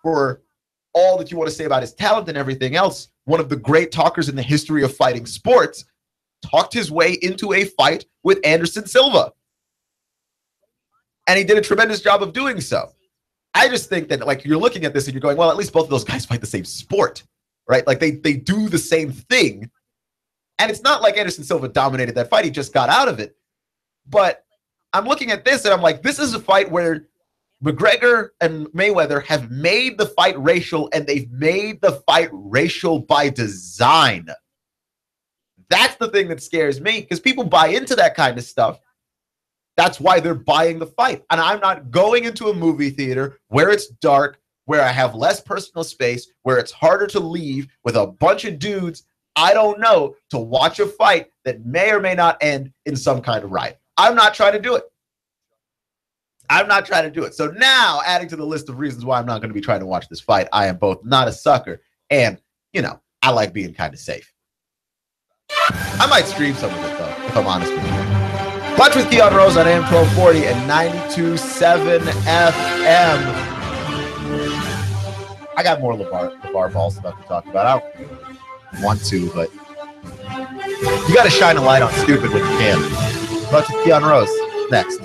for all that you want to say about his talent and everything else, one of the great talkers in the history of fighting sports, talked his way into a fight with Anderson Silva. And he did a tremendous job of doing so. I just think that, like, you're looking at this and you're going, well, at least both of those guys fight the same sport, right? Like, they do the same thing. And it's not like Anderson Silva dominated that fight. He just got out of it. But I'm looking at this and I'm like, this is a fight where McGregor and Mayweather have made the fight racial, and they've made the fight racial by design. That's the thing that scares me, because people buy into that kind of stuff. That's why they're buying the fight. And I'm not going into a movie theater where it's dark, where I have less personal space, where it's harder to leave with a bunch of dudes I don't know to watch a fight that may or may not end in some kind of riot. I'm not trying to do it. So now, adding to the list of reasons why I'm not going to be trying to watch this fight, I am both not a sucker and, I like being kind of safe. I might stream some of it, though, if I'm honest with you. Watch with Keon Rose on AM 1240 and 92.7 FM. I got more LeVar Ball stuff to talk about. I don't want to, but you got to shine a light on stupid when you can. Watch with Keon Rose next.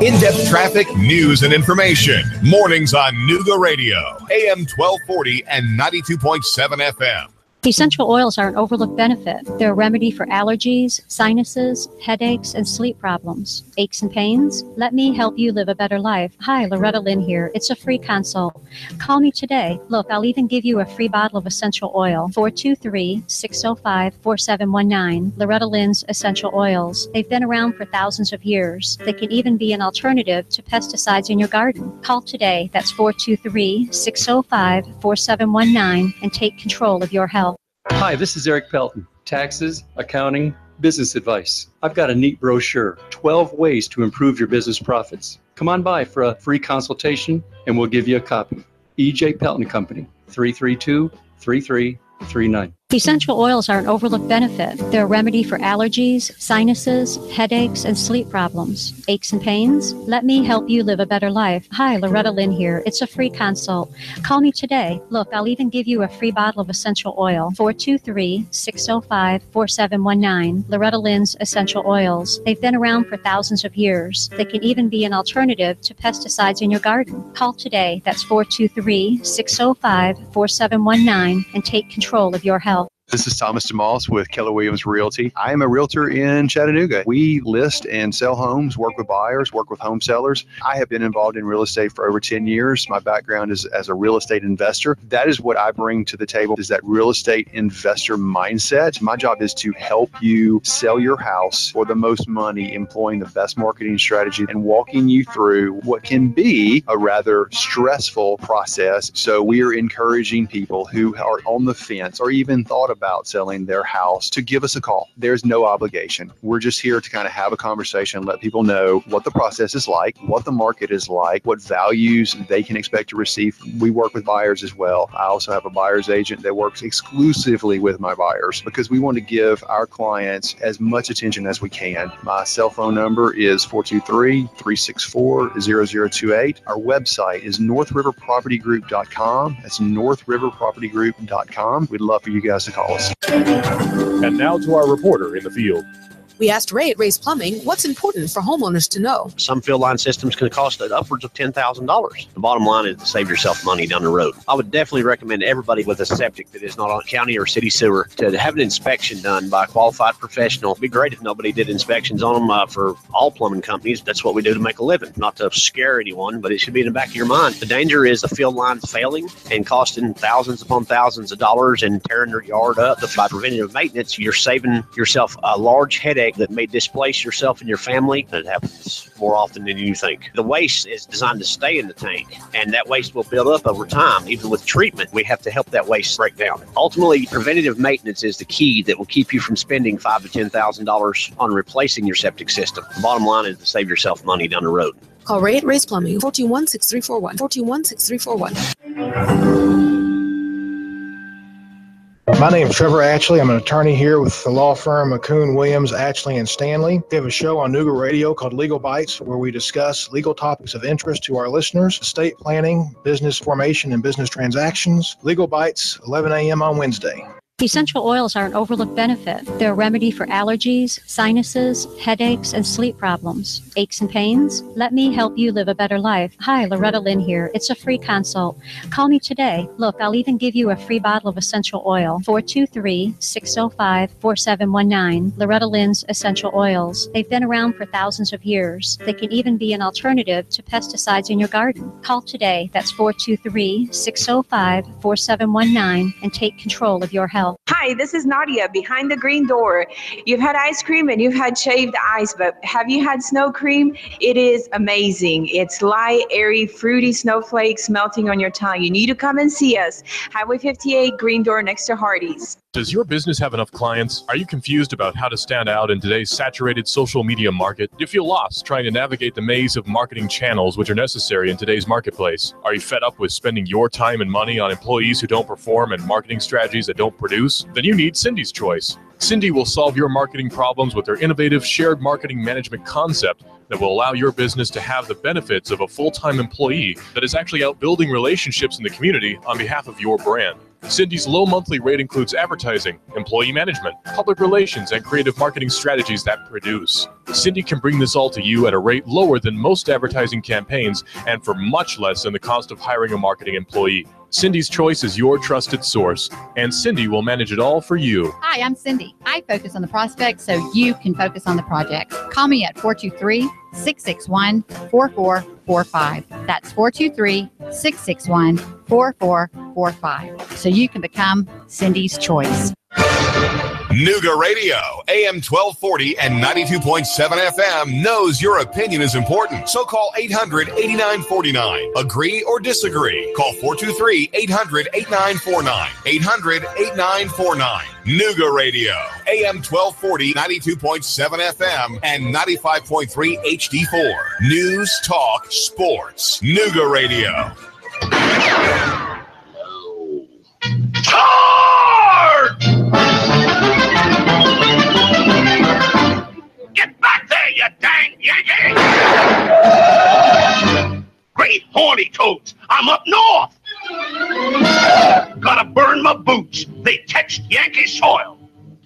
In-depth traffic, news, and information. Mornings on Nooga Radio, AM 1240 and 92.7 FM. Essential oils are an overlooked benefit. They're a remedy for allergies, sinuses, headaches, and sleep problems. Aches and pains? Let me help you live a better life. Hi, Loretta Lynn here. It's a free consult. Call me today. Look, I'll even give you a free bottle of essential oil. 423-605-4719. Loretta Lynn's Essential Oils. They've been around for thousands of years. They can even be an alternative to pesticides in your garden. Call today. That's 423-605-4719 and take control of your health. Hi, this is Eric Pelton. Taxes, accounting, business advice. I've got a neat brochure, 12 ways to improve your business profits. Come on by for a free consultation and we'll give you a copy. E.J. Pelton Company, 332-3339. Essential oils are an overlooked benefit. They're a remedy for allergies, sinuses, headaches, and sleep problems. Aches and pains? Let me help you live a better life. Hi, Loretta Lynn here. It's a free consult. Call me today. Look, I'll even give you a free bottle of essential oil. 423-605-4719. Loretta Lynn's Essential Oils. They've been around for thousands of years. They can even be an alternative to pesticides in your garden. Call today. That's 423-605-4719 and take control of your health. This is Thomas DeMoss with Keller Williams Realty. I am a realtor in Chattanooga. We list and sell homes, work with buyers, work with home sellers. I have been involved in real estate for over 10 years. My background is as a real estate investor. That is what I bring to the table, is that real estate investor mindset. My job is to help you sell your house for the most money, employing the best marketing strategy and walking you through what can be a rather stressful process. So we are encouraging people who are on the fence or even thought about selling their house to give us a call. There's no obligation. We're just here to kind of have a conversation, let people know what the process is like, what the market is like, what values they can expect to receive. We work with buyers as well. I also have a buyer's agent that works exclusively with my buyers because we want to give our clients as much attention as we can. My cell phone number is 423-364-0028. Our website is northriverpropertygroup.com. That's northriverpropertygroup.com. We'd love for you guys to call us. And now to our reporter in the field. We asked Ray at Ray's Plumbing what's important for homeowners to know. Some field line systems can cost upwards of $10,000. The bottom line is to save yourself money down the road. I would definitely recommend everybody with a septic that is not on county or city sewer to have an inspection done by a qualified professional. It'd be great if nobody did inspections on them for all plumbing companies. That's what we do to make a living. Not to scare anyone, but it should be in the back of your mind. The danger is the field lines failing and costing thousands upon thousands of dollars and tearing your yard up. By preventative maintenance, you're saving yourself a large headache that may displace yourself and your family. It happens more often than you think. The waste is designed to stay in the tank, and that waste will build up over time. Even with treatment, we have to help that waste break down. Ultimately, preventative maintenance is the key that will keep you from spending $5,000 to $10,000 on replacing your septic system. The bottom line is to save yourself money down the road. Call Ray at Ray's Plumbing, 421-6341, 421-6341. My name is Trevor Ashley. I'm an attorney here with the law firm McCoon, Williams, Ashley, and Stanley. We have a show on Nooga Radio called Legal Bites, where we discuss legal topics of interest to our listeners: estate planning, business formation, and business transactions. Legal Bites, 11 a.m. on Wednesday. Essential oils are an overlooked benefit. They're a remedy for allergies, sinuses, headaches, and sleep problems. Aches and pains? Let me help you live a better life. Hi, Loretta Lynn here. It's a free consult. Call me today. Look, I'll even give you a free bottle of essential oil. 423-605-4719. Loretta Lynn's Essential Oils. They've been around for thousands of years. They can even be an alternative to pesticides in your garden. Call today. That's 423-605-4719 and take control of your health. Hi, this is Nadia behind the green door. You've had ice cream and you've had shaved ice, but have you had snow cream? It is amazing. It's light, airy, fruity snowflakes melting on your tongue. You need to come and see us. Highway 58, green door next to Hardee's. Does your business have enough clients? Are you confused about how to stand out in today's saturated social media market? Do you feel lost trying to navigate the maze of marketing channels which are necessary in today's marketplace? Are you fed up with spending your time and money on employees who don't perform and marketing strategies that don't produce? Then you need Cindy's Choice. Cindy will solve your marketing problems with their innovative shared marketing management concept that will allow your business to have the benefits of a full-time employee that is actually out building relationships in the community on behalf of your brand. Cindy's low monthly rate includes advertising, employee management, public relations, and creative marketing strategies that produce. Cindy can bring this all to you at a rate lower than most advertising campaigns and for much less than the cost of hiring a marketing employee. Cindy's Choice is your trusted source, and Cindy will manage it all for you. Hi, I'm Cindy. I focus on the prospects so you can focus on the projects. Call me at 423-661-4445. That's 423-661-4445. So you can become Cindy's Choice. Nooga Radio, AM 1240 and 92.7 FM knows your opinion is important. So call 800-8949. Agree or disagree. Call 423-800-8949. 800-8949. Nooga Radio, AM 1240, 92.7 FM, and 95.3 HD4. News, talk, sports. Nooga Radio. Charge! burn my boots. They touched Yankee soil.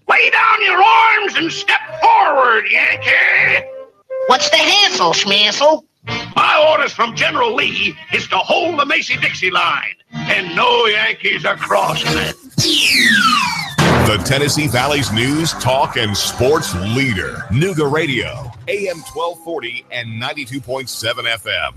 Lay down your arms and step forward, Yankee. What's the hassle, Schmassel? My orders from General Lee is to hold the Macy-Dixie line, and no Yankees are crossing it. The Tennessee Valley's news, talk, and sports leader. Nooga Radio, AM 1240 and 92.7 FM.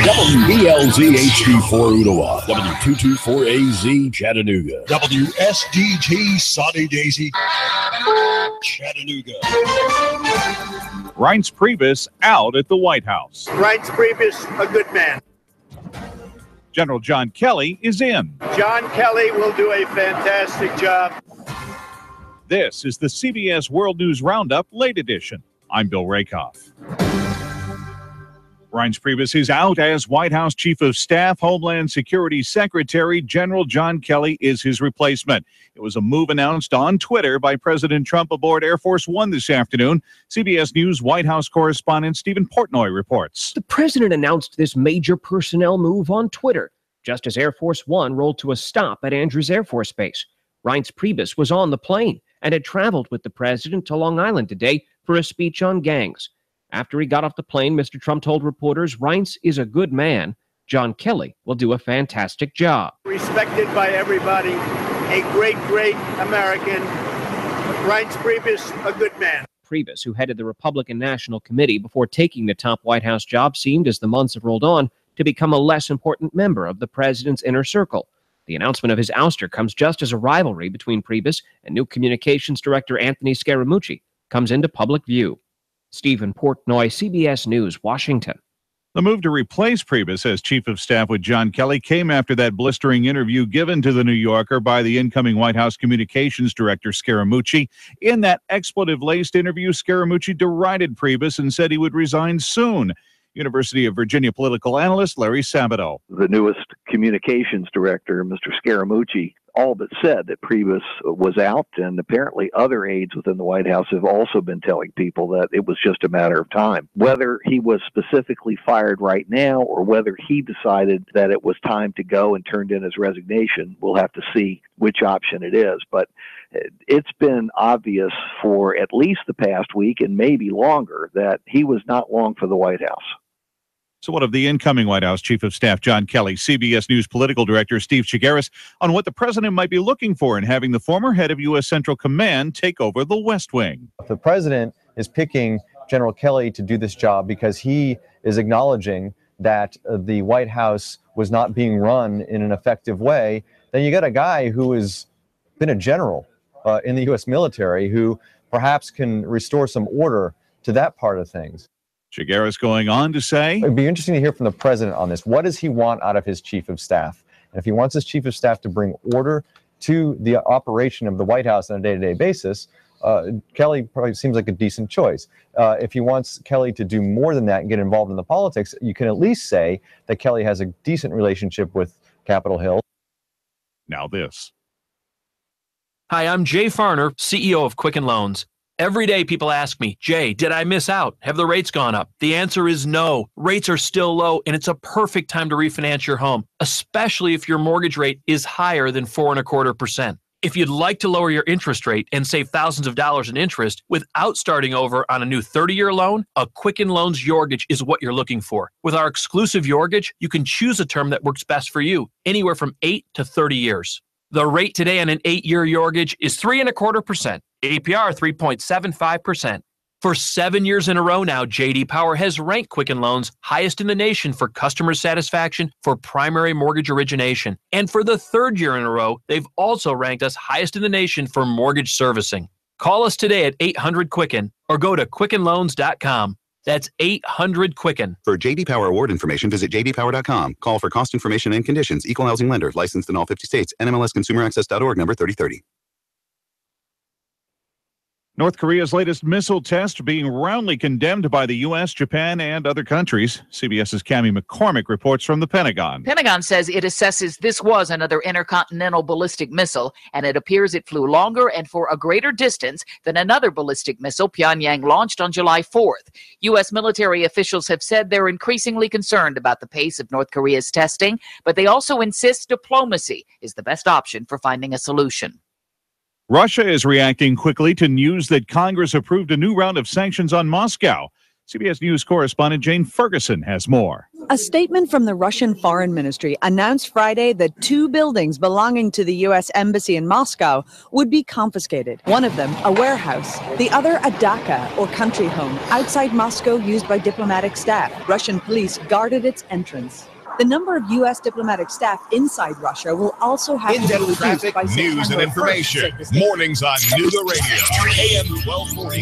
WBLZ HD4 Ottawa, W224AZ Chattanooga, WSDT Sunny Daisy Chattanooga. Reince Priebus out at the White House. Reince Priebus, a good man. General John Kelly is in. John Kelly will do a fantastic job. This is the CBS World News Roundup Late Edition. I'm Bill Rakoff. Reince Priebus is out as White House Chief of Staff. Homeland Security Secretary General John Kelly is his replacement. It was a move announced on Twitter by President Trump aboard Air Force One this afternoon. CBS News White House correspondent Stephen Portnoy reports. The president announced this major personnel move on Twitter, just as Air Force One rolled to a stop at Andrews Air Force Base. Reince Priebus was on the plane and had traveled with the president to Long Island today for a speech on gangs. After he got off the plane, Mr. Trump told reporters Reince is a good man. John Kelly will do a fantastic job. Respected by everybody, a great, great American. Reince Priebus, a good man. Priebus, who headed the Republican National Committee before taking the top White House job, seemed, as the months have rolled on, to become a less important member of the president's inner circle. The announcement of his ouster comes just as a rivalry between Priebus and new communications director Anthony Scaramucci comes into public view. Stephen Portnoy, CBS News, Washington. The move to replace Priebus as Chief of Staff with John Kelly came after that blistering interview given to the New Yorker by the incoming White House Communications Director Scaramucci. In that expletive-laced interview, Scaramucci derided Priebus and said he would resign soon. University of Virginia political analyst Larry Sabato. The newest communications director, Mr. Scaramucci, all but said that Priebus was out, and apparently other aides within the White House have also been telling people that it was just a matter of time. Whether he was specifically fired right now or whether he decided that it was time to go and turned in his resignation, we'll have to see which option it is. But it's been obvious for at least the past week and maybe longer that he was not long for the White House. So what of the incoming White House Chief of Staff John Kelly, CBS News political director Steve Chigueras, on what the president might be looking for in having the former head of U.S. Central Command take over the West Wing? The president is picking General Kelly to do this job because he is acknowledging that the White House was not being run in an effective way. Then you got a guy who has been a general in the U.S. military who perhaps can restore some order to that part of things. Chigueras going on to say, it'd be interesting to hear from the president on this. What does he want out of his chief of staff? And if he wants his chief of staff to bring order to the operation of the White House on a day-to-day basis, Kelly probably seems like a decent choice. If he wants Kelly to do more than that and get involved in the politics, you can at least say that Kelly has a decent relationship with Capitol Hill. Now this. Hi, I'm Jay Farner, CEO of Quicken Loans. Every day people ask me, Jay, did I miss out? Have the rates gone up? The answer is no. Rates are still low, and it's a perfect time to refinance your home, especially if your mortgage rate is higher than 4.25%. If you'd like to lower your interest rate and save thousands of dollars in interest without starting over on a new 30-year loan, a Quicken Loans Yorgage is what you're looking for. With our exclusive Yorgage, you can choose a term that works best for you, anywhere from 8 to 30 years. The rate today on an 8-year Yorgage is 3.25%. APR 3.75%. For 7 years in a row now, J.D. Power has ranked Quicken Loans highest in the nation for customer satisfaction for primary mortgage origination. And for the 3rd year in a row, they've also ranked us highest in the nation for mortgage servicing. Call us today at 800-QUICKEN or go to QuickenLoans.com. That's 800-QUICKEN. For J.D. Power award information, visit jdpower.com. Call for cost information and conditions. Equal housing lender. Licensed in all 50 states. NMLSConsumerAccess.org number 3030. North Korea's latest missile test being roundly condemned by the U.S., Japan, and other countries. CBS's Cammie McCormick reports from the Pentagon. Pentagon says it assesses this was another intercontinental ballistic missile, and it appears it flew longer and for a greater distance than another ballistic missile Pyongyang launched on July 4th. U.S. military officials have said they're increasingly concerned about the pace of North Korea's testing, but they also insist diplomacy is the best option for finding a solution. Russia is reacting quickly to news that Congress approved a new round of sanctions on Moscow. CBS News correspondent Jane Ferguson has more. A statement from the Russian Foreign Ministry announced Friday that 2 buildings belonging to the U.S. Embassy in Moscow would be confiscated. One of them, a warehouse, the other a dacha, or country home, outside Moscow used by diplomatic staff. Russian police guarded its entrance. The number of U.S. diplomatic staff inside Russia will also have to be reduced traffic, by news, and information. Mornings on Nooga Radio, AM 1240.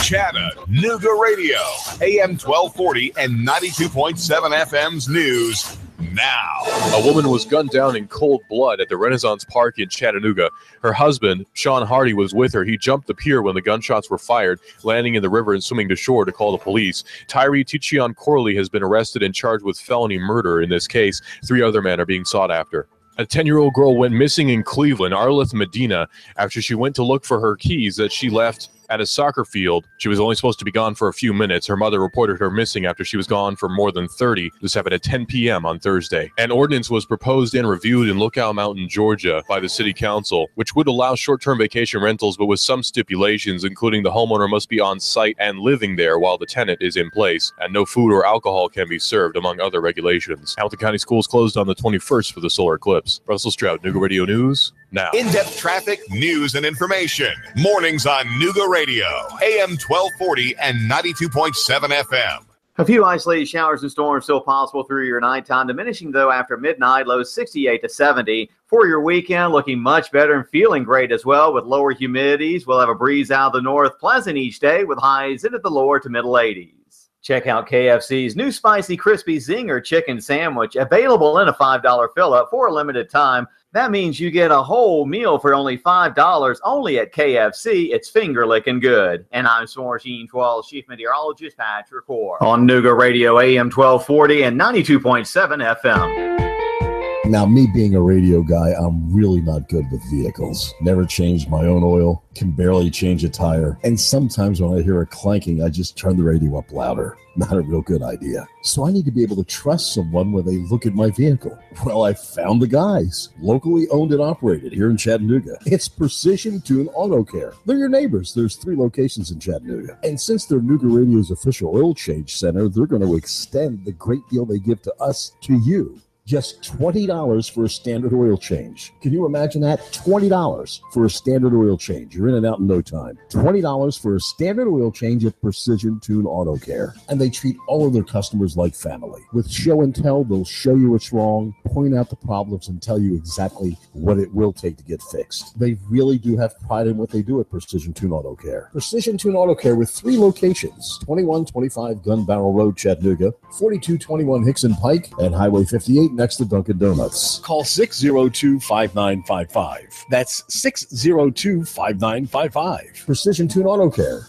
Chattanooga Radio, AM 1240 and 92.7 FM's news. Now, a woman was gunned down in cold blood at the Renaissance Park in Chattanooga. Her husband, Sean Hannity, was with her. He jumped the pier when the gunshots were fired, landing in the river and swimming to shore to call the police. Keon Corley has been arrested and charged with felony murder in this case. 3 other men are being sought after. A 10-year-old girl went missing in Cleveland, Arleth Medina, after she went to look for her keys that she left at a soccer field. She was only supposed to be gone for a few minutes. Her mother reported her missing after she was gone for more than 30. This happened at 10 p.m. on Thursday. An ordinance was proposed and reviewed in Lookout Mountain, Georgia by the city council, which would allow short-term vacation rentals, but with some stipulations, including the homeowner must be on site and living there while the tenant is in place, and no food or alcohol can be served, among other regulations. Hamilton County Schools closed on the 21st for the solar eclipse. Russell Stroud, Nooga Radio News, now. In-depth traffic, news, and information. Mornings on Nooga Radio, AM 1240 and 92.7 FM. A few isolated showers and storms still possible through your nighttime, diminishing though after midnight, lows 68 to 70. For your weekend, looking much better and feeling great as well with lower humidities. We'll have a breeze out of the north, pleasant each day with highs into the lower to middle 80s. Check out KFC's new Spicy Crispy Zinger Chicken Sandwich, available in a $5 fill-up for a limited time. That means you get a whole meal for only $5 only at KFC. It's finger-licking good. And I'm Swarsheen 12 Chief Meteorologist Patrick Orr on Nooga Radio AM 1240 and 92.7 FM. Now, me being a radio guy, I'm really not good with vehicles. Never changed my own oil, can barely change a tire. And sometimes when I hear a clanking, I just turn the radio up louder. Not a real good idea. So I need to be able to trust someone when they look at my vehicle. Well, I found the guys. Locally owned and operated here in Chattanooga. It's Precision Tune Auto Care. They're your neighbors. There's 3 locations in Chattanooga. And since they're Nooga Radio's official oil change center, they're going to extend the great deal they give to us to you. Just $20 for a standard oil change. Can you imagine that? $20 for a standard oil change. You're in and out in no time. $20 for a standard oil change at Precision Tune Auto Care. And they treat all of their customers like family. With show and tell, they'll show you what's wrong, point out the problems, and tell you exactly what it will take to get fixed. They really do have pride in what they do at Precision Tune Auto Care. Precision Tune Auto Care with 3 locations. 2125 Gun Barrel Road, Chattanooga, 4221 Hickson Pike, and Highway 58 next to Dunkin' Donuts. Call 602-5955. That's 602-5955. Precision Tune Auto Care.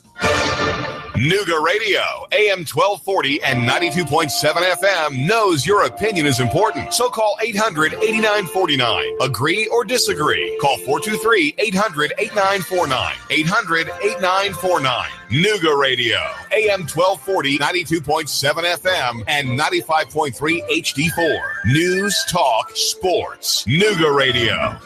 Nooga Radio, AM 1240 and 92.7 FM knows your opinion is important. So call 800-8949. Agree or disagree. Call 423-800-8949. 800-8949. Nooga Radio, AM 1240, 92.7 FM, and 95.3 HD4. News, talk, sports. Nooga Radio.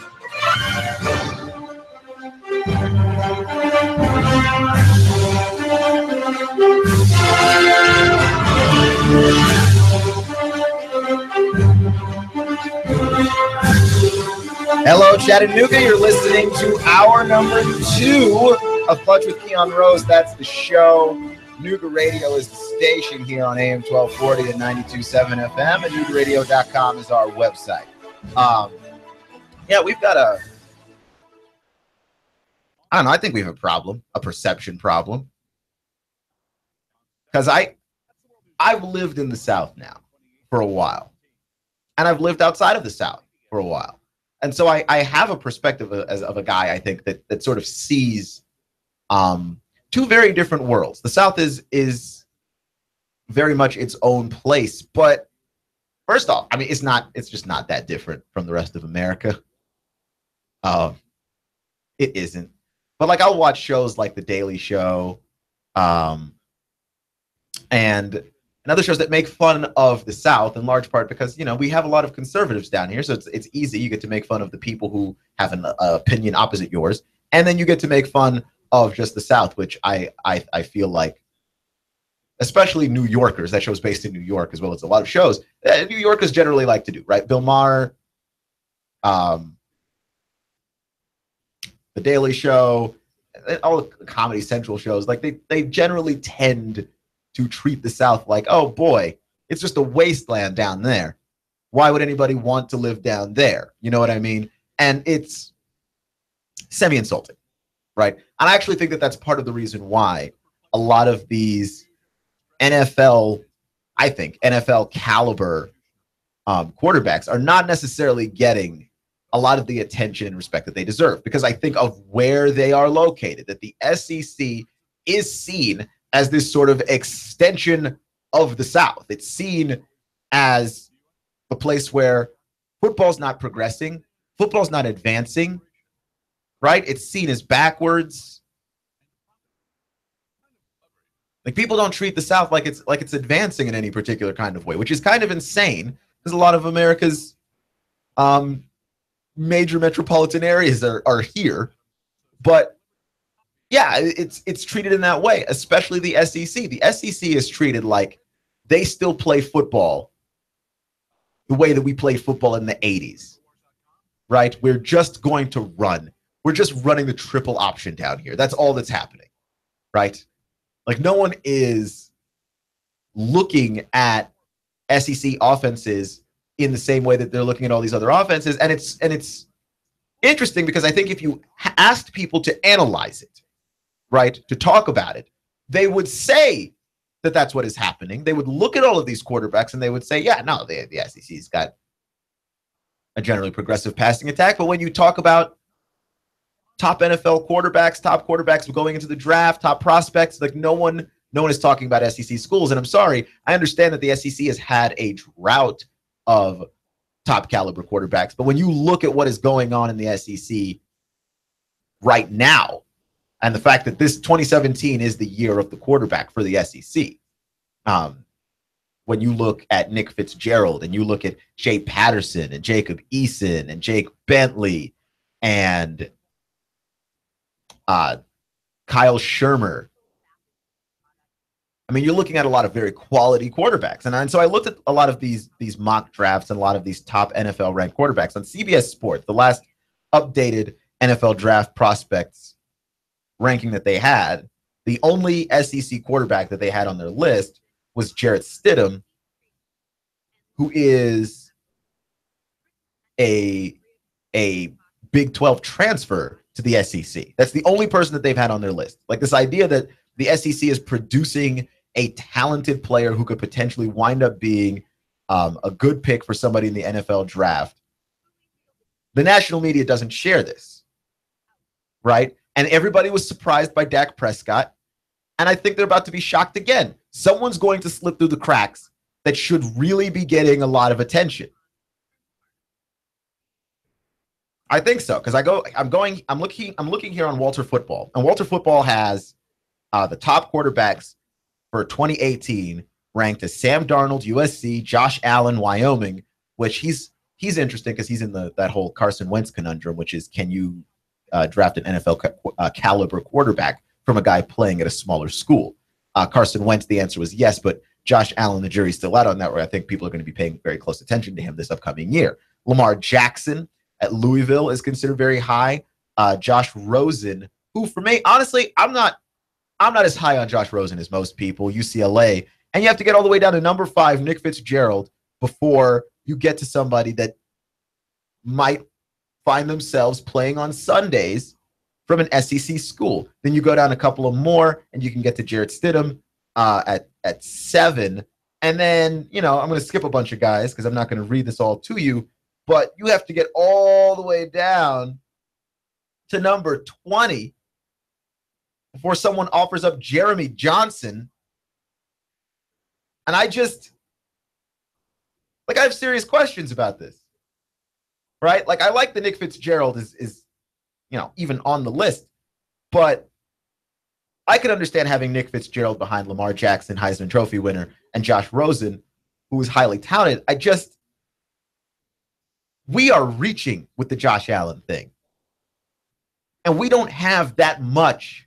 Hello, Chattanooga. You're listening to hour number 2 of Clutch with Keon Rose. That's the show. Nooga Radio is the station here on AM 1240 and 92.7 FM, and NoogaRadio.com is our website. Yeah, we've got I think we have a problem, a perception problem. because I've lived in the South now for a while, and I've lived outside of the South for a while. And so I have a perspective of a guy, I think, that sort of sees two very different worlds. The South is very much its own place, but first off, I mean, it's just not that different from the rest of America. It isn't. But like, I'll watch shows like The Daily Show, and other shows that make fun of the South, in large part because, you know, we have a lot of conservatives down here, so it's easy. You get to make fun of the people who have an opinion opposite yours, and then you get to make fun of just the South, which I feel like, especially New Yorkers, that show's based in New York as well as a lot of shows, New Yorkers generally like to do, right? Bill Maher, The Daily Show, all the Comedy Central shows, like they generally tend to treat the South like, oh boy, it's just a wasteland down there. Why would anybody want to live down there? You know what I mean? And it's semi-insulting, right? And I actually think that that's part of the reason why a lot of these NFL caliber quarterbacks are not necessarily getting a lot of the attention and respect that they deserve, because I think of where they are located, that the SEC is seen as this sort of extension of the South. It's seen as a place where football's not progressing, football's not advancing, right? It's seen as backwards. Like, people don't treat the South like it's advancing in any particular kind of way, which is kind of insane, because a lot of America's major metropolitan areas are here. But yeah, it's treated in that way, especially the SEC. The SEC is treated like they still play football the way that we played football in the 80s, right? We're just going to run. We're just running the triple option down here. That's all that's happening, right? Like, no one is looking at SEC offenses in the same way that they're looking at all these other offenses. And it's interesting, because I think if you asked people to analyze it, right, to talk about it, they would say that that's what is happening. They would look at all of these quarterbacks and they would say, yeah, no, the SEC's got a generally progressive passing attack. But when you talk about top NFL quarterbacks, top quarterbacks going into the draft, top prospects, like, no one is talking about SEC schools. And I'm sorry, I understand that the SEC has had a drought of top caliber quarterbacks, but when you look at what is going on in the SEC right now, and the fact that this 2017 is the year of the quarterback for the SEC, when you look at Nick Fitzgerald and you look at Jay Patterson and Jacob Eason and Jake Bentley and Kyle Shermer, I mean, you're looking at a lot of very quality quarterbacks. And so I looked at a lot of these mock drafts and a lot of these top NFL ranked quarterbacks on CBS Sports. The last updated NFL draft prospects ranking that they had, the only SEC quarterback that they had on their list was Jarrett Stidham, who is a Big 12 transfer to the SEC. That's the only person that they've had on their list. Like, this idea that the SEC is producing a talented player who could potentially wind up being a good pick for somebody in the NFL draft. The national media doesn't share this, right? And everybody was surprised by Dak Prescott, and I think they're about to be shocked again. Someone's going to slip through the cracks that should really be getting a lot of attention. I think so, because I'm looking here on Walter Football, and Walter Football has the top quarterbacks for 2018 ranked as Sam Darnold, USC, Josh Allen, Wyoming, which he's interesting because he's in that whole Carson Wentz conundrum, which is, can you draft an NFL caliber quarterback from a guy playing at a smaller school? Carson Wentz, the answer was yes, but Josh Allen, the jury's still out on that, where I think people are going to be paying very close attention to him this upcoming year. Lamar Jackson at Louisville is considered very high. Josh Rosen, who, for me, honestly, I'm not as high on Josh Rosen as most people, UCLA. And you have to get all the way down to number 5, Nick Fitzgerald, before you get to somebody that might find themselves playing on Sundays from an SEC school. Then you go down a couple of more, and you can get to Jarrett Stidham at at 7. And then, I'm going to skip a bunch of guys because I'm not going to read this all to you, but you have to get all the way down to number 20 before someone offers up Jeremy Johnson. And I have serious questions about this, right? Like, I like that Nick Fitzgerald is even on the list, but I could understand having Nick Fitzgerald behind Lamar Jackson, Heisman Trophy winner, and Josh Rosen, who is highly talented. We are reaching with the Josh Allen thing. And we don't have that much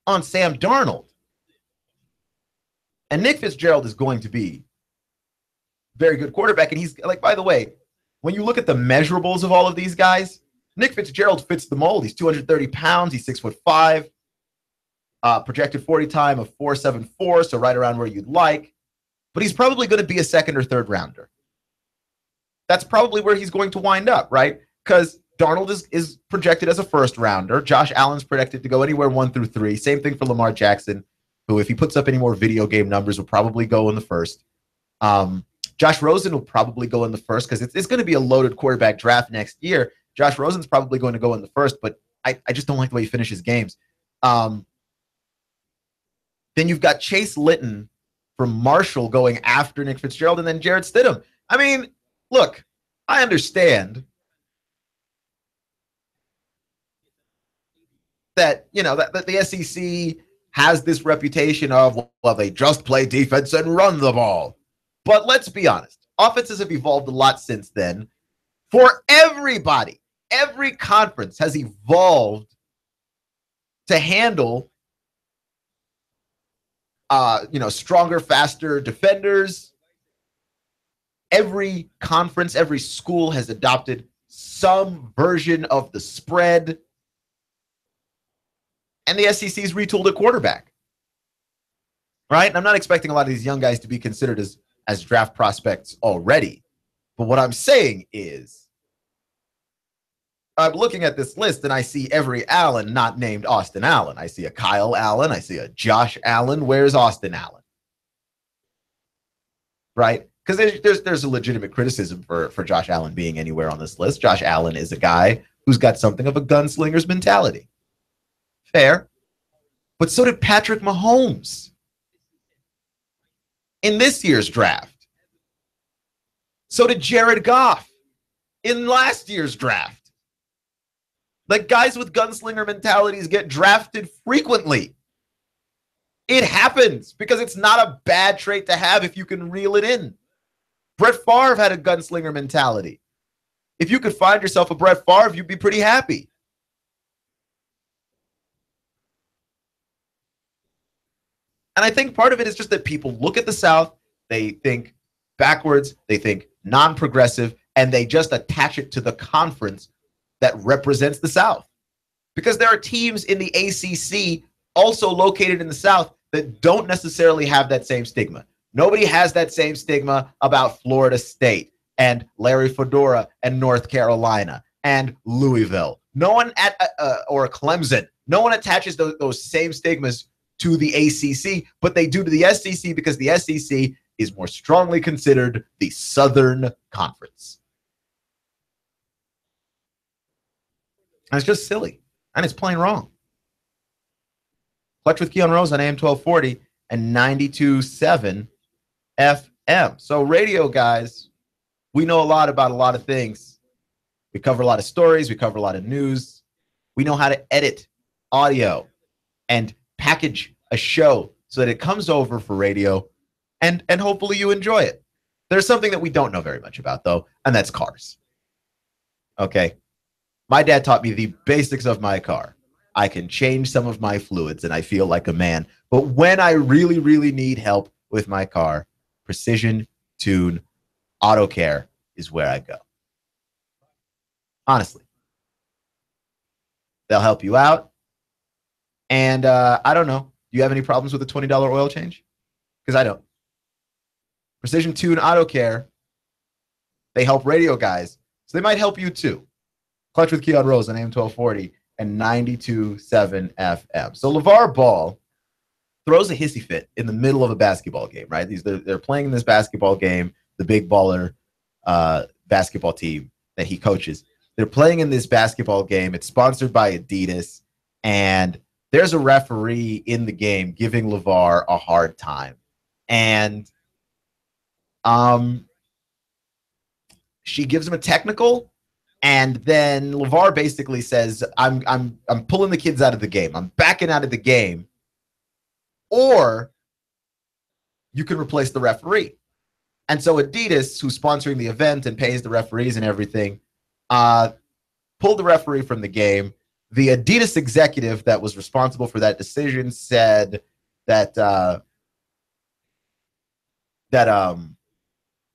on Sam Darnold. And Nick Fitzgerald is going to be a very good quarterback. And he's like, by the way, when you look at the measurables of all of these guys, Nick Fitzgerald fits the mold. He's 230 pounds. He's 6'5". Projected 40 time of 4.74, so right around where you'd like. But he's probably going to be a second or third rounder. That's probably where he's going to wind up, right? Because Darnold is projected as a first rounder. Josh Allen's projected to go anywhere 1 through 3. Same thing for Lamar Jackson, who, if he puts up any more video game numbers, will probably go in the first. Josh Rosen will probably go in the first because it's going to be a loaded quarterback draft next year. Josh Rosen's probably going to go in the first, but I just don't like the way he finishes games. Then you've got Chase Litton from Marshall going after Nick Fitzgerald, and then Jarrett Stidham. I mean, look, I understand that, that the SEC has this reputation of, well, they just play defense and run the ball. But let's be honest. Offenses have evolved a lot since then. For everybody, every conference has evolved to handle, stronger, faster defenders. Every conference, every school has adopted some version of the spread. And the SEC's retooled a quarterback. Right? And I'm not expecting a lot of these young guys to be considered as draft prospects already. But what I'm saying is, I'm looking at this list and I see every Allen not named Austin Allen. I see a Kyle Allen. I see a Josh Allen. Where's Austin Allen? Right? Because there's a legitimate criticism for Josh Allen being anywhere on this list. Josh Allen is a guy who's got something of a gunslinger's mentality. Fair. But so did Patrick Mahomes in this year's draft. So did Jared Goff in last year's draft. Like, guys with gunslinger mentalities get drafted frequently. It happens because it's not a bad trait to have if you can reel it in. Brett Favre had a gunslinger mentality. If you could find yourself a Brett Favre, you'd be pretty happy. And I think part of it is just that people look at the South, they think backwards, they think non-progressive, and they just attach it to the conference that represents the South. Because there are teams in the ACC also located in the South that don't necessarily have that same stigma. Nobody has that same stigma about Florida State and Larry Fedora and North Carolina and Louisville. No one or Clemson. No one attaches those same stigmas to the ACC, but they do to the SEC because the SEC is more strongly considered the Southern Conference. And it's just silly, and it's plain wrong. Clutch with Keon Rose on AM 1240 and 92.7 FM. So radio guys, we know a lot about a lot of things. We cover a lot of stories. We cover a lot of news. We know how to edit audio and package a show so that it comes over for radio, and hopefully you enjoy it. There's something that we don't know very much about, though, and that's cars. Okay? My dad taught me the basics of my car. I can change some of my fluids, and I feel like a man. But when I really, really need help with my car, Precision Tune Auto Care is where I go. Honestly. They'll help you out. And I don't know. Do you have any problems with a $20 oil change? Because I don't. Precision Tune Auto Care, they help radio guys, so they might help you too. Clutch with Keon Rose on AM 1240 and 92.7 FM. So LeVar Ball throws a hissy fit in the middle of a basketball game, right? They're playing in this basketball game, the big baller basketball team that he coaches. They're playing in this basketball game. It's sponsored by Adidas, and there's a referee in the game giving LeVar a hard time. And she gives him a technical, and then LeVar basically says, I'm pulling the kids out of the game. I'm backing out of the game, or you can replace the referee. And so Adidas, who's sponsoring the event and pays the referees and everything, pulled the referee from the game. The Adidas executive that was responsible for that decision said that the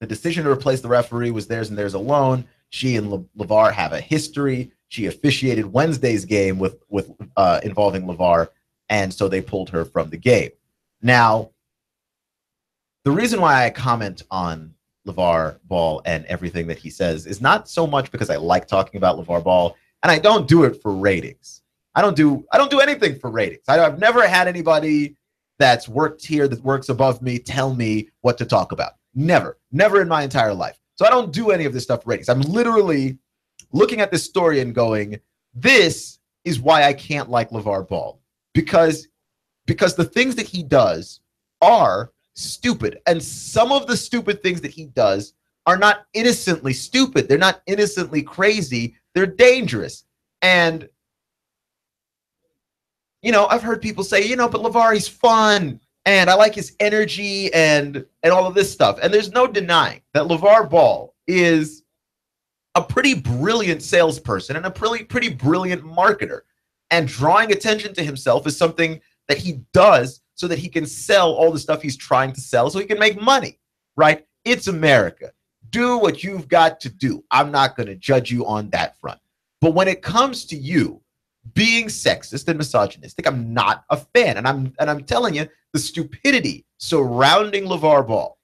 decision to replace the referee was theirs and theirs alone. She and LeVar have a history. She officiated Wednesday's game with involving LeVar, and so they pulled her from the game. Now, the reason why I comment on LeVar Ball and everything that he says is not so much because I like talking about LeVar Ball, and I don't do it for ratings. I don't do anything for ratings. I've never had anybody that's worked here, that works above me, tell me what to talk about. Never in my entire life. So I don't do any of this stuff for ratings. I'm literally looking at this story and going, this is why I can't like LeVar Ball. Because the things that he does are stupid. And some of the stupid things that he does are not innocently stupid. They're not innocently crazy. They're dangerous. And, I've heard people say, but LeVar, he's fun. And I like his energy and all of this stuff. And there's no denying that LeVar Ball is a pretty brilliant salesperson and a pretty brilliant marketer. And drawing attention to himself is something that he does so that he can sell all the stuff he's trying to sell so he can make money, right? It's America. Do what you've got to do. I'm not going to judge you on that front. But when it comes to you being sexist and misogynistic, I'm not a fan. And I'm telling you, the stupidity surrounding LeVar Ball,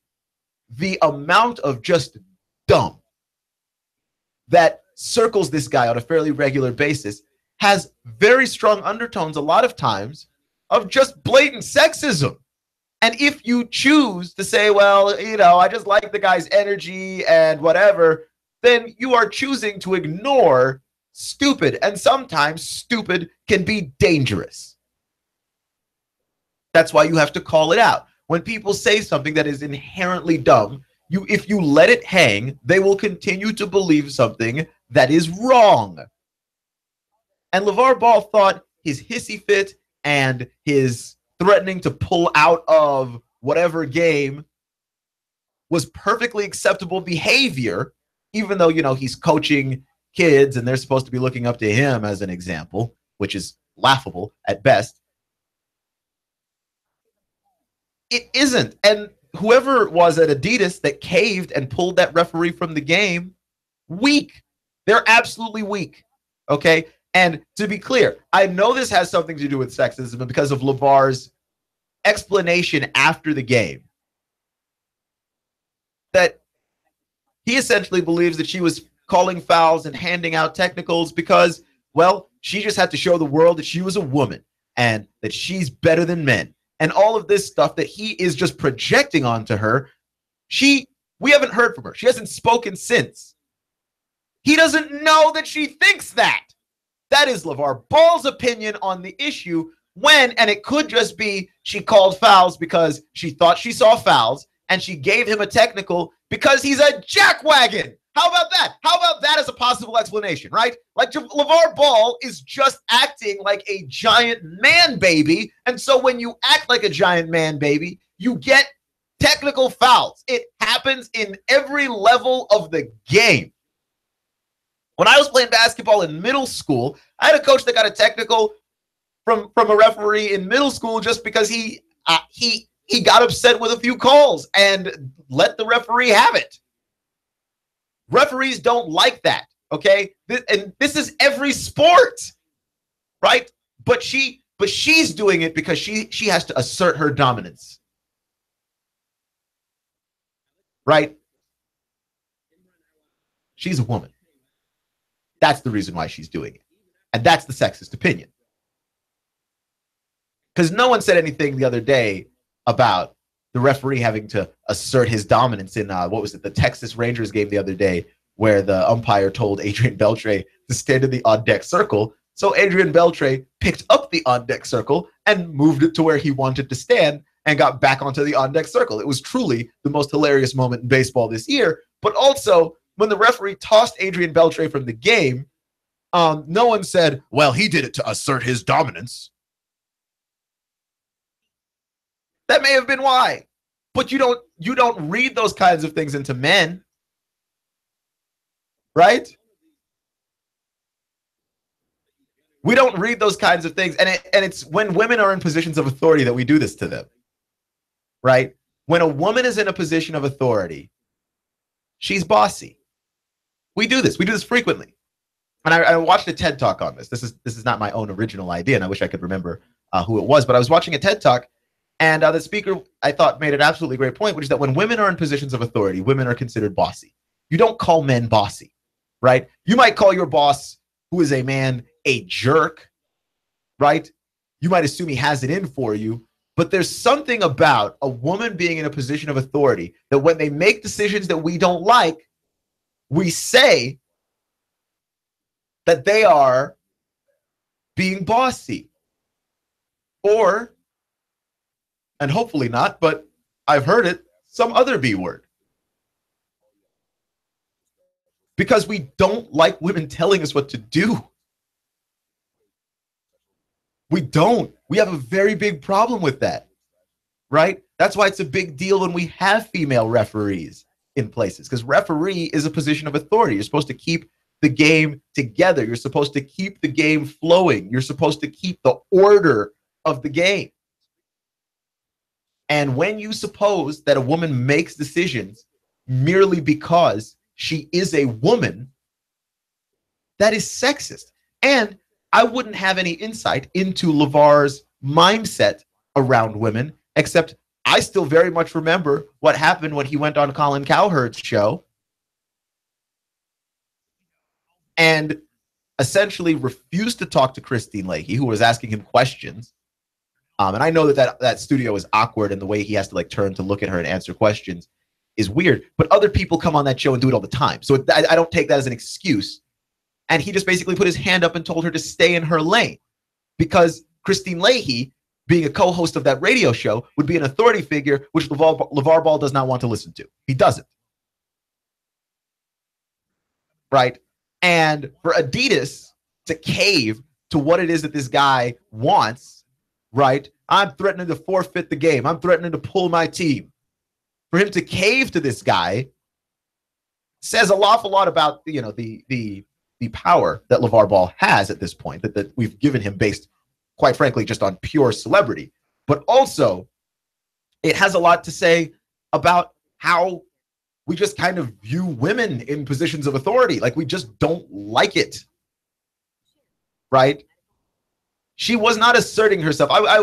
the amount of just dumb that circles this guy on a fairly regular basis has very strong undertones a lot of times of just blatant sexism. And if you choose to say, well, I just like the guy's energy and whatever, then you are choosing to ignore stupid. And sometimes stupid can be dangerous. That's why you have to call it out. When people say something that is inherently dumb, if you let it hang, they will continue to believe something that is wrong. And LeVar Ball thought his hissy fit and his threatening to pull out of whatever game was perfectly acceptable behavior, even though, he's coaching kids and they're supposed to be looking up to him as an example, which is laughable at best. It isn't. And whoever it was at Adidas that caved and pulled that referee from the game, weak. They're absolutely weak. Okay? And to be clear, I know this has something to do with sexism because of LeVar's explanation after the game. That he essentially believes that she was calling fouls and handing out technicals because, well, she just had to show the world that she was a woman and that she's better than men. And all of this stuff that he is just projecting onto her, we haven't heard from her. She hasn't spoken since. He doesn't know that she thinks that. That is LeVar Ball's opinion on the issue and it could just be she called fouls because she thought she saw fouls and she gave him a technical because he's a jackwagon. How about that? How about that as a possible explanation, right? Like LeVar Ball is just acting like a giant man baby. And so when you act like a giant man baby, you get technical fouls. It happens in every level of the game. When I was playing basketball in middle school, I had a coach that got a technical from a referee in middle school just because he got upset with a few calls and let the referee have it. Referees don't like that, okay? And this is every sport, right? But she's doing it because she has to assert her dominance, right? She's a woman. That's the reason why she's doing it. And that's the sexist opinion. Because no one said anything the other day about the referee having to assert his dominance in, the Texas Rangers game the other day, where the umpire told Adrian Beltre to stand in the on-deck circle. So Adrian Beltre picked up the on-deck circle and moved it to where he wanted to stand and got back onto the on-deck circle. It was truly the most hilarious moment in baseball this year. But also, when the referee tossed Adrian Beltre from the game, no one said, well, he did it to assert his dominance. That may have been why. But you don't read those kinds of things into men. Right? We don't read those kinds of things. And it's when women are in positions of authority that we do this to them. Right? When a woman is in a position of authority, she's bossy. We do this. We do this frequently. And I watched a TED Talk on this. This is not my own original idea, and I wish I could remember who it was. But I was watching a TED Talk, and the speaker, I thought, made an absolutely great point, which is that when women are in positions of authority, women are considered bossy. You don't call men bossy, right? You might call your boss, who is a man, a jerk, right? You might assume he has it in for you. But there's something about a woman being in a position of authority that when they make decisions that we don't like, we say that they are being bossy. Or, and hopefully not, but I've heard it, some other B word. Because we don't like women telling us what to do. We don't. We have a very big problem with that, right? That's why it's a big deal when we have female referees in places, because referee is a position of authority. You're supposed to keep the game together. You're supposed to keep the game flowing. You're supposed to keep the order of the game. And when you suppose that a woman makes decisions merely because she is a woman, that is sexist. And I wouldn't have any insight into LeVar's mindset around women, except I still very much remember what happened when he went on Colin Cowherd's show and essentially refused to talk to Christine Leahy, who was asking him questions. And I know that studio is awkward, and the way he has to like turn to look at her and answer questions is weird. But other people come on that show and do it all the time. So I don't take that as an excuse. And he just basically put his hand up and told her to stay in her lane, because Christine Leahy, being a co-host of that radio show, would be an authority figure, which LeVar Ball does not want to listen to. He doesn't. Right? And for Adidas to cave to what it is that this guy wants, right? I'm threatening to forfeit the game. I'm threatening to pull my team. For him to cave to this guy says an awful lot about, the power that LeVar Ball has at this point, that we've given him based, quite frankly, just on pure celebrity. But also, it has a lot to say about how we just kind of view women in positions of authority. Like, we just don't like it. Right? She was not asserting herself. I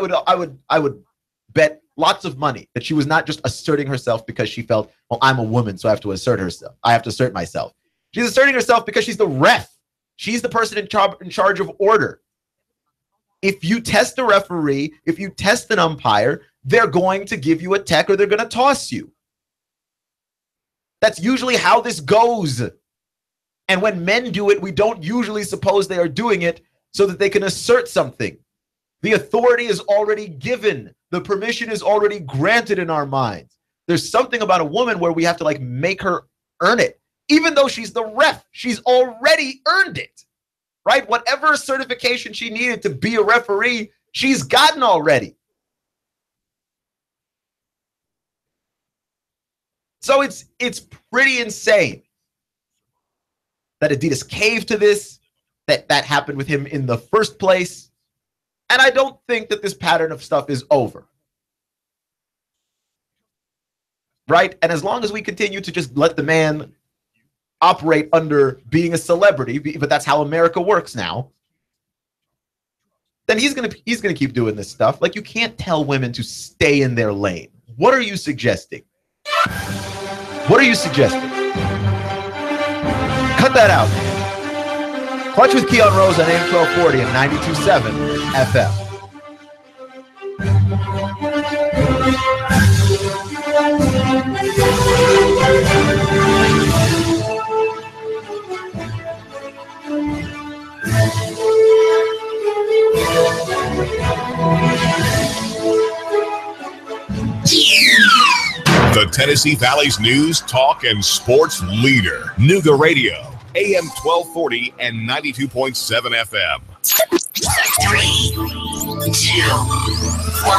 would bet lots of money that she was not just asserting herself because she felt, well, I'm a woman, so I have to assert herself. I have to assert myself. She's asserting herself because she's the ref. She's the person in charge of order. If you test a referee, if you test an umpire, they're going to give you a tech or they're going to toss you. That's usually how this goes. And when men do it, we don't usually suppose they are doing it so that they can assert something. The authority is already given. The permission is already granted in our minds. There's something about a woman where we have to like make her earn it. Even though she's the ref, she's already earned it, right? Whatever certification she needed to be a referee, she's gotten already. So it's pretty insane that Adidas caved to this, that happened with him in the first place. And I don't think that this pattern of stuff is over. Right? And as long as we continue to just let the man operate under being a celebrity, but that's how America works now, then he's gonna keep doing this stuff. Like, you can't tell women to stay in their lane. What are you suggesting? What are you suggesting? Cut that out. Clutch with Keon Rose on AM 1240 and 92.7 FM. The Tennessee Valley's news, talk, and sports leader. Nooga Radio, AM 1240 and 92.7 FM. 3, 2, 1.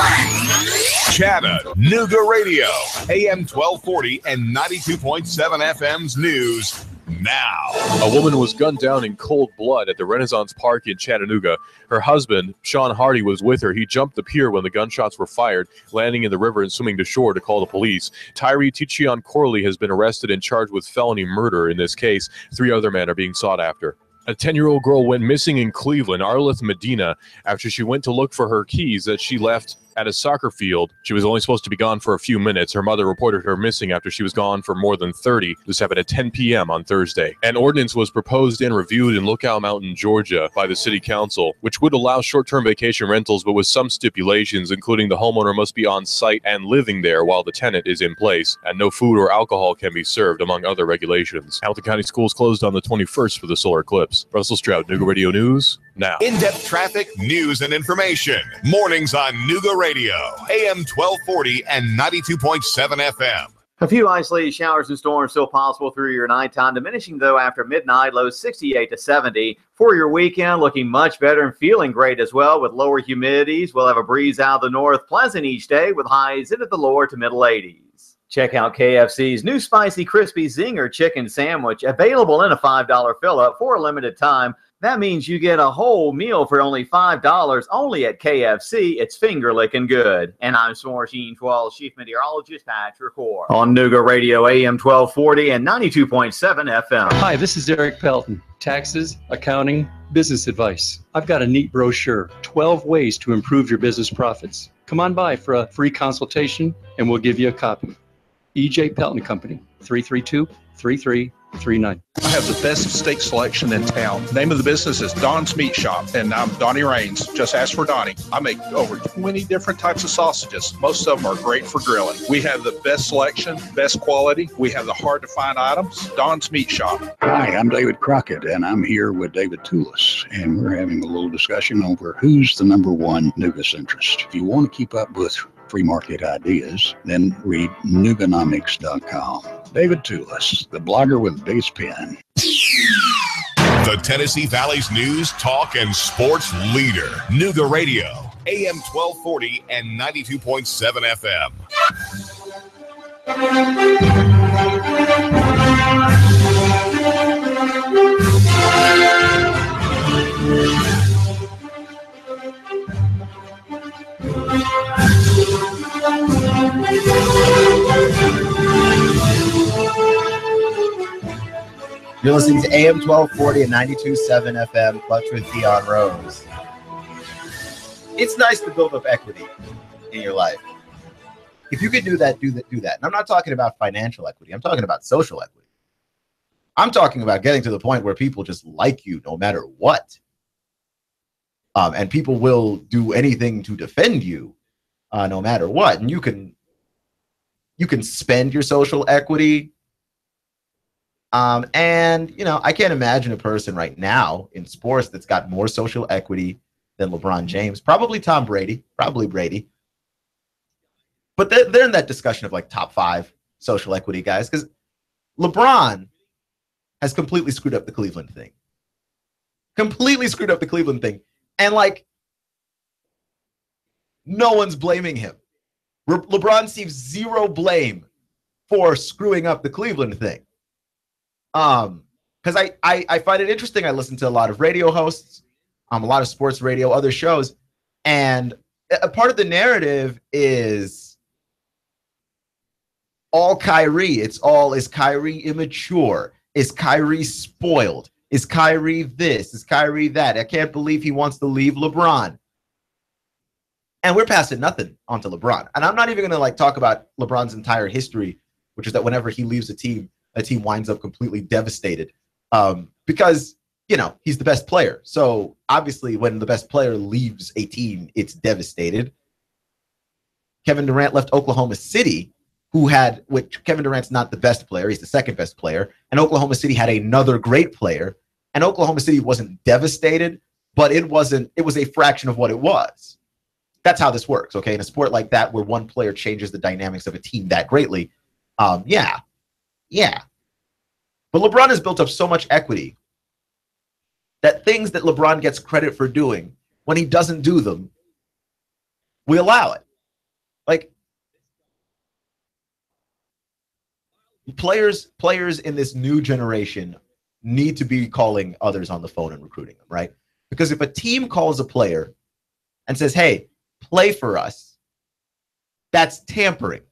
Chattanooga Radio, AM 1240 and 92.7 FM's news now. A woman was gunned down in cold blood at the Renaissance Park in Chattanooga. Her husband, Sean Hannity, was with her. He jumped the pier when the gunshots were fired, landing in the river and swimming to shore to call the police. Tyree Keon Corley has been arrested and charged with felony murder in this case. 3 other men are being sought after. A 10-year-old girl went missing in Cleveland, Arleth Medina, after she went to look for her keys that she left at a soccer field. She was only supposed to be gone for a few minutes. Her mother reported her missing after she was gone for more than 30. This happened at 10 p.m. on Thursday. An ordinance was proposed and reviewed in Lookout Mountain, Georgia by the city council, which would allow short-term vacation rentals, but with some stipulations, including the homeowner must be on site and living there while the tenant is in place, and no food or alcohol can be served, among other regulations. Hamilton County schools closed on the 21st for the solar eclipse. Russell Stroud, Nooga Radio News, now. In-depth traffic, news, and information. Mornings on Nooga Radio, AM 1240 and 92.7 FM. A few isolated showers and storms still possible through your nighttime, diminishing though after midnight, lows 68 to 70. For your weekend, looking much better and feeling great as well with lower humidities. We'll have a breeze out of the north, pleasant each day with highs into the lower to middle 80s. Check out KFC's new Spicy Crispy Zinger Chicken Sandwich, available in a $5 fill-up for a limited time. That means you get a whole meal for only $5 only at KFC. It's finger-licking good. And I'm S'mores Gene 12 Chief Meteorologist Patrick Orr on Nooga Radio AM 1240 and 92.7 FM. Hi, this is Eric Pelton. Taxes, accounting, business advice. I've got a neat brochure, 12 ways to improve your business profits. Come on by for a free consultation and we'll give you a copy. E.J. Pelton Company, 332-3339. I have the best steak selection in town. Name of the business is Don's Meat Shop, and I'm Donnie Raines. Just ask for Donnie. I make over 20 different types of sausages. Most of them are great for grilling. We have the best selection, best quality. We have the hard-to-find items. Don's Meat Shop. Hi, I'm David Crockett, and I'm here with David Tulis, and we're having a little discussion over who's the number one Nooga centrist. If you want to keep up with free market ideas, then read Nooganomics.com. David Tulis, the blogger with the biggest pen. The Tennessee Valley's news, talk, and sports leader. Nooga Radio, AM 1240 and 92.7 FM. You're listening to AM 1240 and 92.7 FM, Clutch with Keon Rose. It's nice to build up equity in your life. If you could do that, do that. And I'm not talking about financial equity. I'm talking about social equity. I'm talking about getting to the point where people just like you no matter what. And people will do anything to defend you no matter what. And you can spend your social equity. And, you know, I can't imagine a person right now in sports that's got more social equity than LeBron James. Probably Tom Brady. Probably Brady. But they're in that discussion of like top 5 social equity guys because LeBron has completely screwed up the Cleveland thing. Completely screwed up the Cleveland thing. And like, no one's blaming him. LeBron receives zero blame for screwing up the Cleveland thing. Because I find it interesting. I listen to a lot of radio hosts, a lot of sports radio, other shows, and a part of the narrative is all Kyrie. It's all, is Kyrie immature? Is Kyrie spoiled? Is Kyrie this? Is Kyrie that? I can't believe he wants to leave LeBron. And we're passing nothing onto LeBron. And I'm not even going to like talk about LeBron's entire history, which is that whenever he leaves a team winds up completely devastated because, you know, he's the best player. So obviously when the best player leaves a team, it's devastated. Kevin Durant left Oklahoma City, which Kevin Durant's not the best player. He's the second best player. And Oklahoma City had another great player. And Oklahoma City wasn't devastated, but it was a fraction of what it was. That's how this works, okay? In a sport like that, where one player changes the dynamics of a team that greatly, yeah. But LeBron has built up so much equity that things that LeBron gets credit for doing, when he doesn't do them, we allow it. Like, players in this new generation need to be calling others on the phone and recruiting them, right? Because if a team calls a player and says, hey, play for us, that's tampering.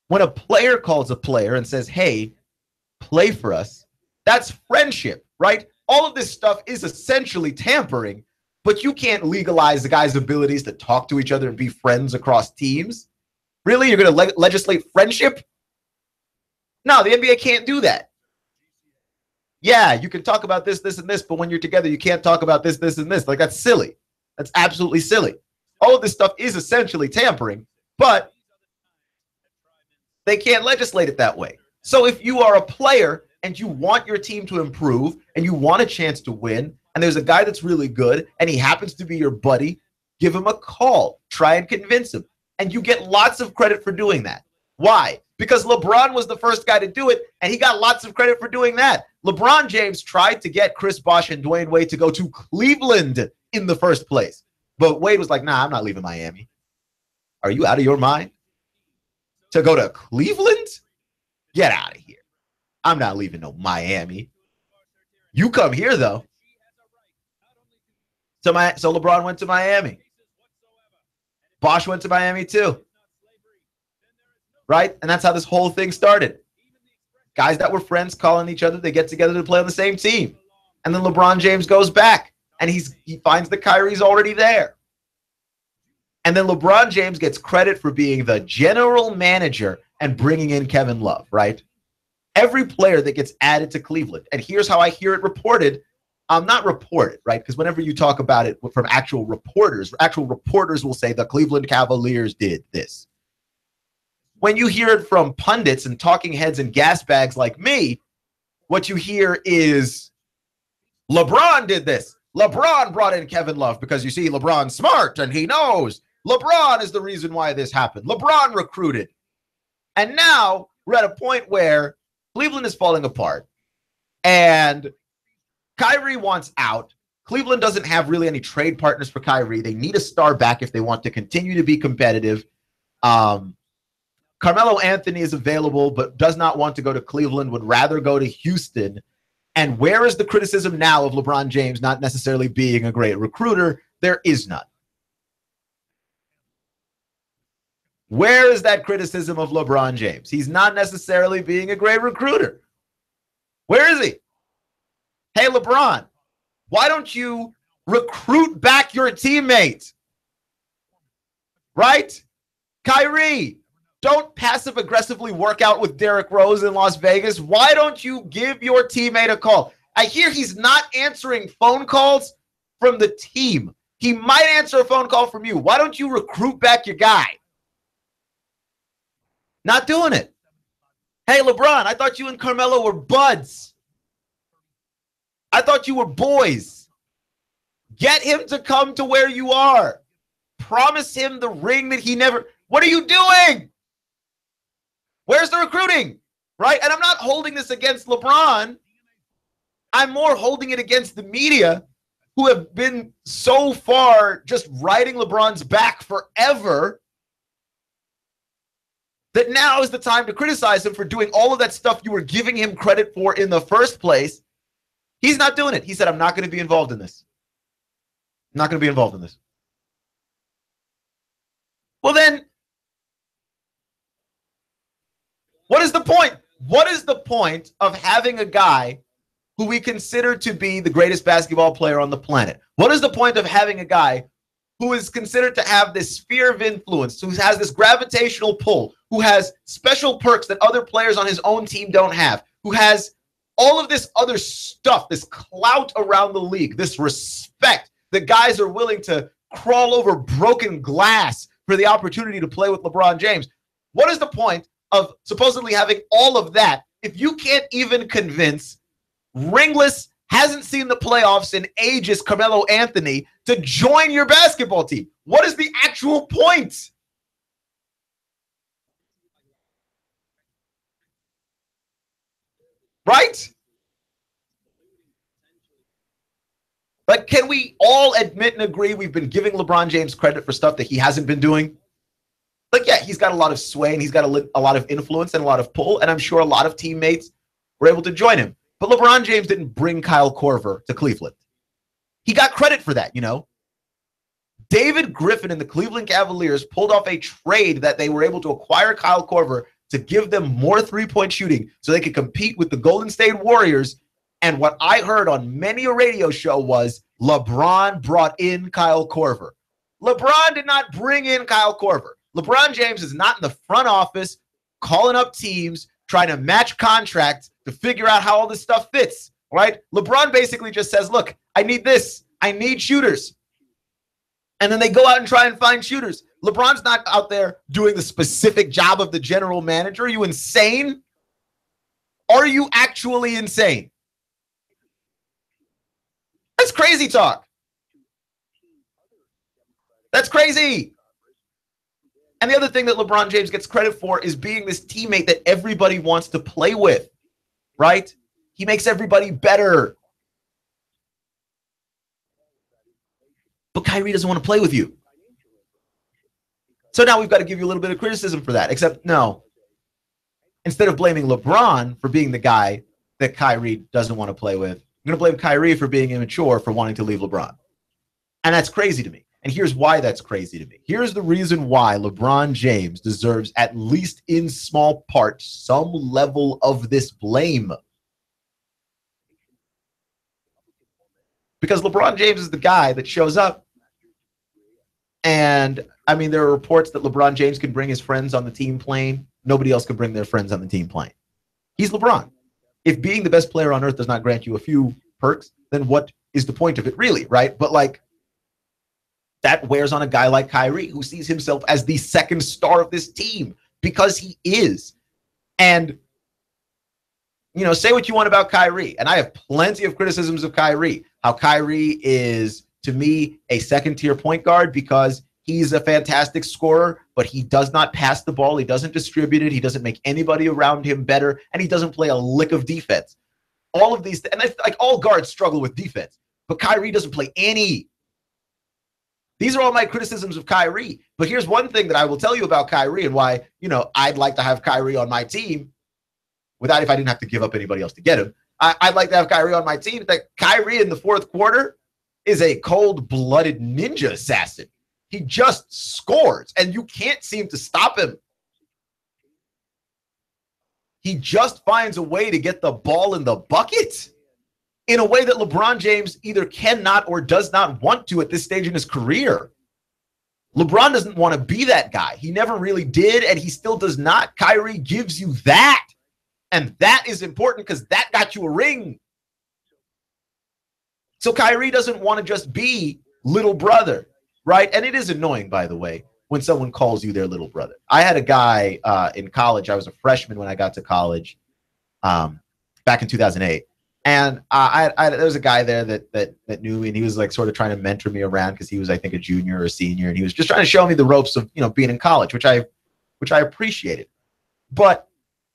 When a player calls a player and says, hey, play for us, that's friendship, right? All of this stuff is essentially tampering, but you can't legalize the guy's abilities to talk to each other and be friends across teams. Really? You're going to legislate friendship? No, the NBA can't do that. Yeah, you can talk about this, this, and this, but when you're together, you can't talk about this, this, and this. Like, that's silly. That's absolutely silly. All of this stuff is essentially tampering, but they can't legislate it that way. So if you are a player and you want your team to improve and you want a chance to win, and there's a guy that's really good and he happens to be your buddy, give him a call. Try and convince him. And you get lots of credit for doing that. Why? Because LeBron was the first guy to do it, and he got lots of credit for doing that. LeBron James tried to get Chris Bosh and Dwayne Wade to go to Cleveland in the first place. But Wade was like, nah, I'm not leaving Miami. Are you out of your mind? To go to Cleveland? Get out of here. I'm not leaving no Miami. You come here, though. So LeBron went to Miami. Bosh went to Miami, too. Right? And that's how this whole thing started. Guys that were friends calling each other, they get together to play on the same team. And then LeBron James goes back, and he finds that Kyrie's already there. And then LeBron James gets credit for being the general manager and bringing in Kevin Love, right? Every player that gets added to Cleveland, and here's how I hear it reported, not reported, right? Because whenever you talk about it from actual reporters will say the Cleveland Cavaliers did this. When you hear it from pundits and talking heads and gas bags like me, what you hear is LeBron did this. LeBron brought in Kevin Love because, you see, LeBron's smart and he knows. LeBron is the reason why this happened. LeBron recruited. And now we're at a point where Cleveland is falling apart and Kyrie wants out. Cleveland doesn't have really any trade partners for Kyrie. They need a star back if they want to continue to be competitive. Carmelo Anthony is available, but does not want to go to Cleveland, would rather go to Houston. And where is the criticism now of LeBron James not necessarily being a great recruiter? There is none. Where is that criticism of LeBron James? He's not necessarily being a great recruiter. Where is he? Hey, LeBron, why don't you recruit back your teammate? Right? Kyrie, don't passive-aggressively work out with Derrick Rose in Las Vegas. Why don't you give your teammate a call? I hear he's not answering phone calls from the team. He might answer a phone call from you. Why don't you recruit back your guy? Not doing it. Hey, LeBron, I thought you and Carmelo were buds. I thought you were boys. Get him to come to where you are. Promise him the ring that he never... What are you doing? Where's the recruiting? Right? And I'm not holding this against LeBron. I'm more holding it against the media who have been so far just riding LeBron's back forever that now is the time to criticize him for doing all of that stuff you were giving him credit for in the first place. He's not doing it. He said, I'm not going to be involved in this. I'm not going to be involved in this. Well, then, what is the point? What is the point of having a guy who we consider to be the greatest basketball player on the planet? What is the point of having a guy who is considered to have this sphere of influence, who has this gravitational pull, who has special perks that other players on his own team don't have, who has all of this other stuff, this clout around the league, this respect that guys are willing to crawl over broken glass for the opportunity to play with LeBron James. What is the point of supposedly having all of that if you can't even convince ringless, hasn't seen the playoffs in ages, Carmelo Anthony, to join your basketball team? What is the actual point? Right? But can we all admit and agree we've been giving LeBron James credit for stuff that he hasn't been doing? Like, yeah, he's got a lot of sway and he's got a lot of influence and a lot of pull, and I'm sure a lot of teammates were able to join him. But LeBron James didn't bring Kyle Korver to Cleveland. He got credit for that, you know. David Griffin and the Cleveland Cavaliers pulled off a trade that they were able to acquire Kyle Korver to give them more three-point shooting so they could compete with the Golden State Warriors. And what I heard on many a radio show was LeBron brought in Kyle Korver. LeBron did not bring in Kyle Korver. LeBron James is not in the front office calling up teams, trying to match contracts to figure out how all this stuff fits, right? LeBron basically just says, look, I need this. I need shooters. And then they go out and try and find shooters. LeBron's not out there doing the specific job of the general manager. Are you insane? Are you actually insane? That's crazy talk. That's crazy. And the other thing that LeBron James gets credit for is being this teammate that everybody wants to play with, right? He makes everybody better. But Kyrie doesn't want to play with you. So now we've got to give you a little bit of criticism for that, except no. Instead of blaming LeBron for being the guy that Kyrie doesn't want to play with, I'm going to blame Kyrie for being immature for wanting to leave LeBron. And that's crazy to me. And here's why that's crazy to me. Here's the reason why LeBron James deserves, at least in small part, some level of this blame. Because LeBron James is the guy that shows up. And, I mean, there are reports that LeBron James can bring his friends on the team plane. Nobody else can bring their friends on the team plane. He's LeBron. If being the best player on earth does not grant you a few perks, then what is the point of it really, right? But, like, that wears on a guy like Kyrie, who sees himself as the second star of this team, because he is. And, you know, say what you want about Kyrie, and I have plenty of criticisms of Kyrie, how Kyrie is, to me, a second-tier point guard because he's a fantastic scorer, but he does not pass the ball. He doesn't distribute it. He doesn't make anybody around him better, and he doesn't play a lick of defense. All of these, and like all guards struggle with defense, but Kyrie doesn't play any. These are all my criticisms of Kyrie. But here's one thing that I will tell you about Kyrie and why, you know, I'd like to have Kyrie on my team without, if I didn't have to give up anybody else to get him. I'd like to have Kyrie on my team. That Kyrie in the fourth quarter is a cold-blooded ninja assassin. He just scores, and you can't seem to stop him. He just finds a way to get the ball in the bucket in a way that LeBron James either cannot or does not want to at this stage in his career. LeBron doesn't want to be that guy. He never really did, and he still does not. Kyrie gives you that, and that is important because that got you a ring. So Kyrie doesn't want to just be little brother, right? And it is annoying, by the way, when someone calls you their little brother. I had a guy in college. I was a freshman when I got to college back in 2008. And there was a guy there that knew me, and he was like sort of trying to mentor me around because he was, I think, a junior or a senior, and he was just trying to show me the ropes of, you know, being in college, which I appreciated. But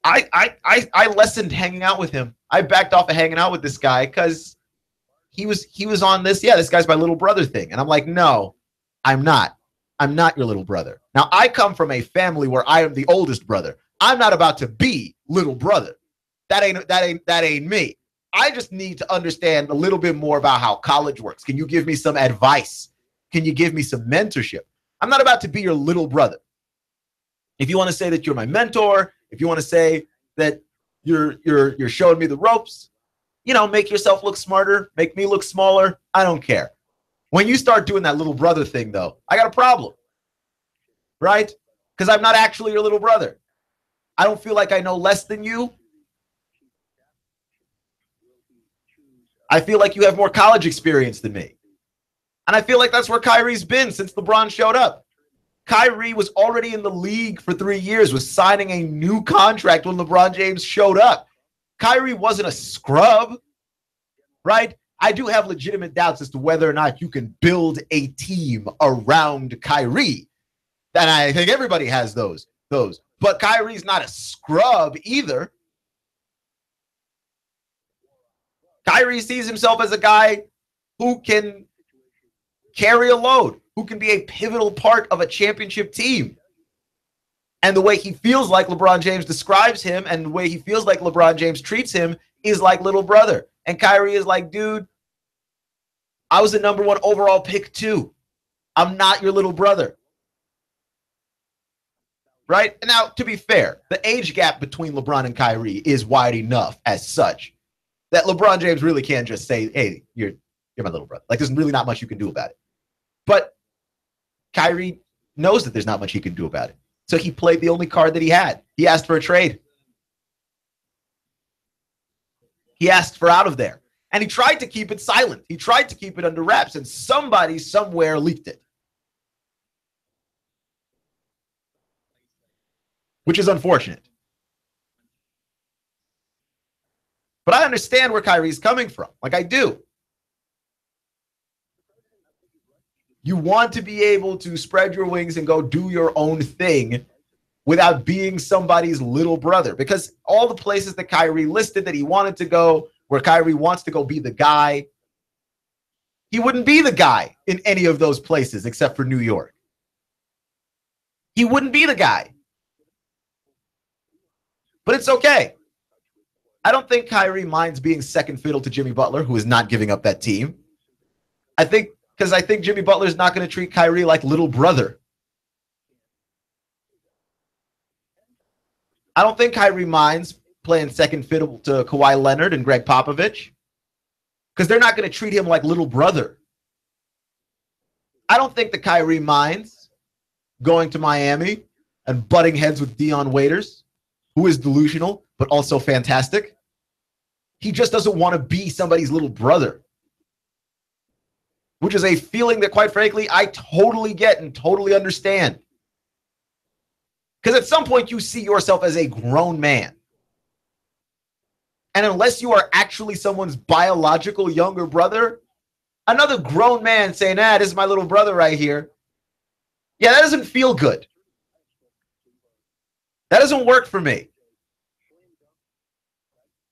I lessened hanging out with him. I backed off of hanging out with this guy because he was on this, this guy's my little brother thing, and I'm like, no, I'm not. I'm not your little brother. Now I come from a family where I am the oldest brother. I'm not about to be little brother. That ain't me. I just need to understand a little bit more about how college works. Can you give me some advice? Can you give me some mentorship? I'm not about to be your little brother. If you want to say that you're my mentor, if you want to say that you're showing me the ropes, you know, make yourself look smarter, make me look smaller. I don't care. When you start doing that little brother thing, though, I got a problem, right? Because I'm not actually your little brother. I don't feel like I know less than you. I feel like you have more college experience than me. And I feel like that's where Kyrie's been since LeBron showed up. Kyrie was already in the league for 3 years, was signing a new contract when LeBron James showed up. Kyrie wasn't a scrub, right? I do have legitimate doubts as to whether or not you can build a team around Kyrie. And I think everybody has those. But Kyrie's not a scrub either. Kyrie sees himself as a guy who can carry a load, who can be a pivotal part of a championship team. And the way he feels like LeBron James describes him and the way he feels like LeBron James treats him is like little brother. And Kyrie is like, dude, I was the number 1 overall pick too. I'm not your little brother. Right? And now, to be fair, the age gap between LeBron and Kyrie is wide enough as such that LeBron James really can't just say, hey, you're my little brother. Like, there's really not much you can do about it. But Kyrie knows that there's not much he can do about it. So he played the only card that he had. He asked for a trade. He asked for out of there. And he tried to keep it silent. He tried to keep it under wraps. And somebody somewhere leaked it. Which is unfortunate. But I understand where Kyrie's coming from. Like, I do. You want to be able to spread your wings and go do your own thing without being somebody's little brother. Because all the places that Kyrie listed that he wanted to go, where Kyrie wants to go be the guy, he wouldn't be the guy in any of those places except for New York. He wouldn't be the guy. But it's okay. I don't think Kyrie minds being second fiddle to Jimmy Butler, who is not giving up that team. I think Jimmy Butler is not going to treat Kyrie like little brother. I don't think Kyrie minds playing second fiddle to Kawhi Leonard and Greg Popovich because they're not going to treat him like little brother. I don't think that Kyrie minds going to Miami and butting heads with Dion Waiters, who is delusional but also fantastic. He just doesn't want to be somebody's little brother, which is a feeling that, quite frankly, I totally get and totally understand. Because at some point, you see yourself as a grown man. And unless you are actually someone's biological younger brother, another grown man saying, this is my little brother right here. Yeah, that doesn't feel good. That doesn't work for me.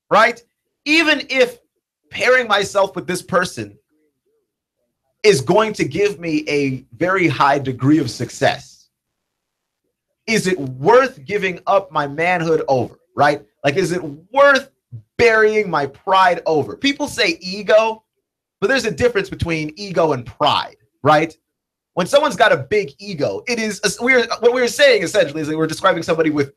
Right? Even if pairing myself with this person is going to give me a very high degree of success, is it worth giving up my manhood over, right? Like, is it worth burying my pride over? People say ego, but there's a difference between ego and pride, right? When someone's got a big ego, it is, what we're saying essentially is that we're describing somebody with,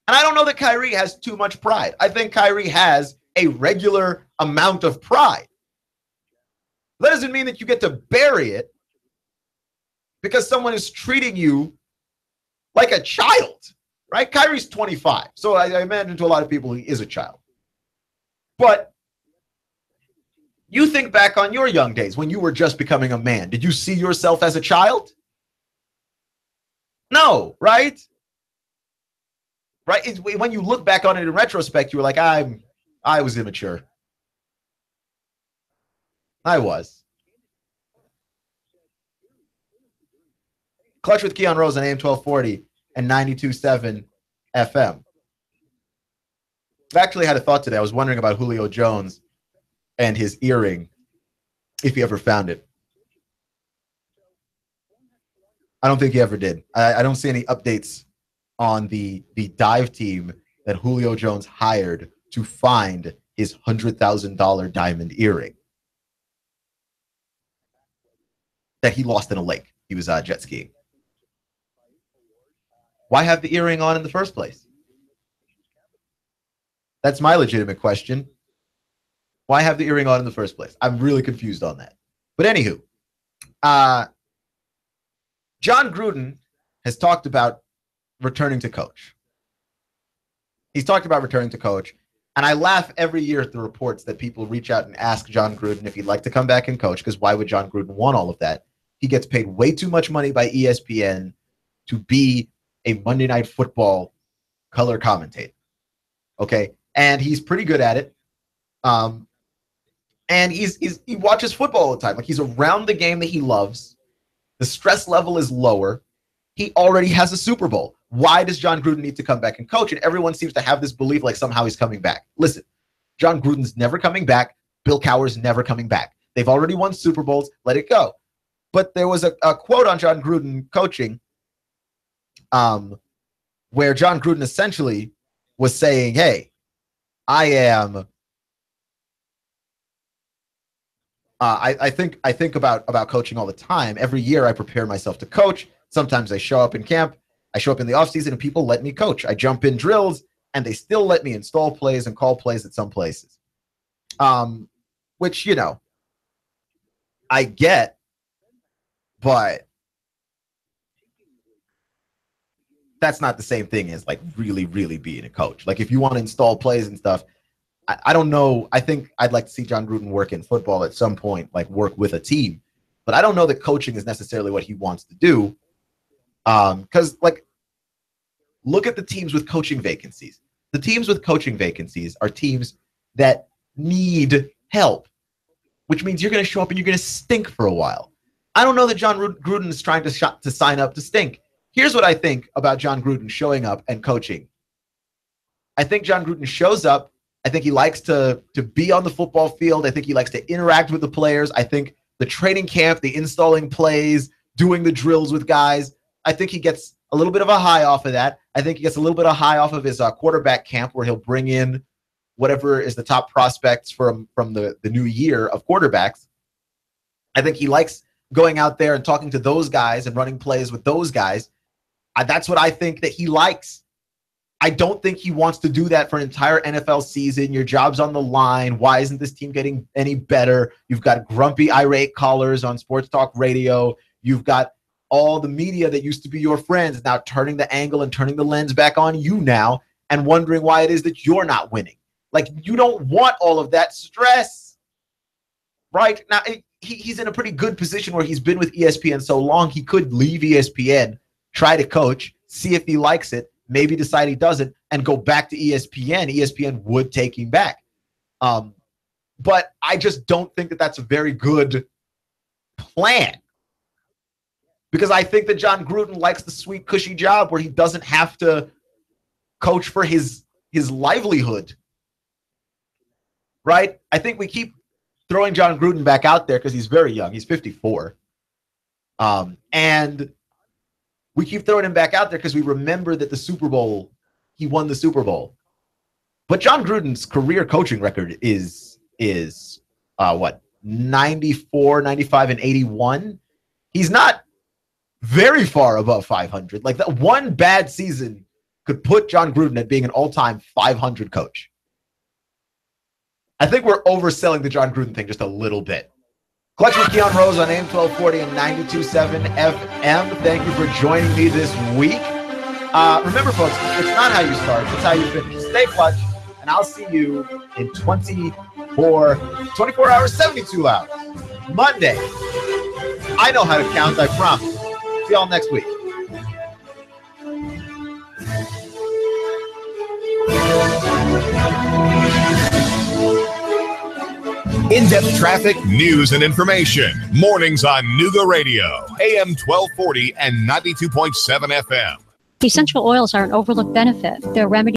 and I don't know that Kyrie has too much pride. I think Kyrie has a regular amount of pride. That doesn't mean that you get to bury it because someone is treating you like a child, right? Kyrie's 25. So I imagine to a lot of people he is a child. But you think back on your young days when you were just becoming a man. Did you see yourself as a child? No, right? Right? When you look back on it in retrospect, you were like, I was immature. I was. Clutch with Keon Rose on AM 1240 and 92.7 FM. I actually had a thought today. I was wondering about Julio Jones and his earring, if he ever found it. I don't think he ever did. I don't see any updates on the dive team that Julio Jones hired to find his $100,000 diamond earring that he lost in a lake. He was jet skiing. Why have the earring on in the first place? That's my legitimate question. Why have the earring on in the first place? I'm really confused on that. But anywho, John Gruden has talked about returning to coach. He's talked about returning to coach. And I laugh every year at the reports that people reach out and ask John Gruden if he'd like to come back and coach, because why would John Gruden want all of that? he gets paid way too much money by ESPN to be a Monday Night Football color commentator. Okay, and he's pretty good at it. And he watches football all the time. Like, he's around the game that he loves. The stress level is lower. He already has a Super Bowl. Why does John Gruden need to come back and coach? And everyone seems to have this belief like somehow he's coming back. Listen, John Gruden's never coming back. Bill Cowher's never coming back. They've already won Super Bowls. Let it go. But there was a quote on John Gruden coaching where John Gruden essentially was saying, hey, I am I think about coaching all the time. Every year I prepare myself to coach. Sometimes I show up in camp. I show up in the offseason and people let me coach. I jump in drills and they still let me install plays and call plays at some places. Which, you know, I get, but that's not the same thing as like really, really being a coach. Like, if you want to install plays and stuff, I don't know. I think I'd like to see John Gruden work in football at some point, like work with a team. But I don't know that coaching is necessarily what he wants to do. Because, like, look at the teams with coaching vacancies. The teams with coaching vacancies are teams that need help, which means you're going to show up and you're going to stink for a while. I don't know that John Gruden is trying to sign up to stink. Here's what I think about John Gruden showing up and coaching. I think John Gruden shows up. I think he likes to be on the football field. I think he likes to interact with the players. I think the training camp, the installing plays, doing the drills with guys, I think he gets a little bit of a high off of that. I think he gets a little bit of high off of his quarterback camp, where he'll bring in whatever is the top prospects from the new year of quarterbacks. I think he likes going out there and talking to those guys and running plays with those guys. That's what I think that he likes. I don't think he wants to do that for an entire NFL season. Your job's on the line. Why isn't this team getting any better? You've got grumpy, irate callers on sports talk radio. You've got all the media that used to be your friends now turning the angle and turning the lens back on you now and wondering why it is that you're not winning. Like, you don't want all of that stress, right? Now, he's in a pretty good position where he's been with ESPN so long. He could leave ESPN, try to coach, see if he likes it, maybe decide he doesn't, and go back to ESPN. ESPN would take him back. But I just don't think that that's a very good plan, because I think that John Gruden likes the sweet, cushy job where he doesn't have to coach for his livelihood, right? I think we keep throwing John Gruden back out there because he's very young. He's 54. And we keep throwing him back out there because we remember that the Super Bowl, he won the Super Bowl. But John Gruden's career coaching record is what, 94, 95, and 81? He's not very far above 500. Like, that one bad season could put John Gruden at being an all-time 500 coach. I think we're overselling the John Gruden thing just a little bit. Clutch with Keon Rose on AM 1240 and 92.7 FM. Thank you for joining me this week. Remember, folks, it's not how you start, it's how you finish. Stay clutch, and I'll see you in 24 hours, 72 hours. Monday. I know how to count, I promise. See y'all next week. In-depth traffic, news, and information. Mornings on Nooga Radio, AM 1240 and 92.7 FM. Essential oils are an overlooked benefit. They're remedy.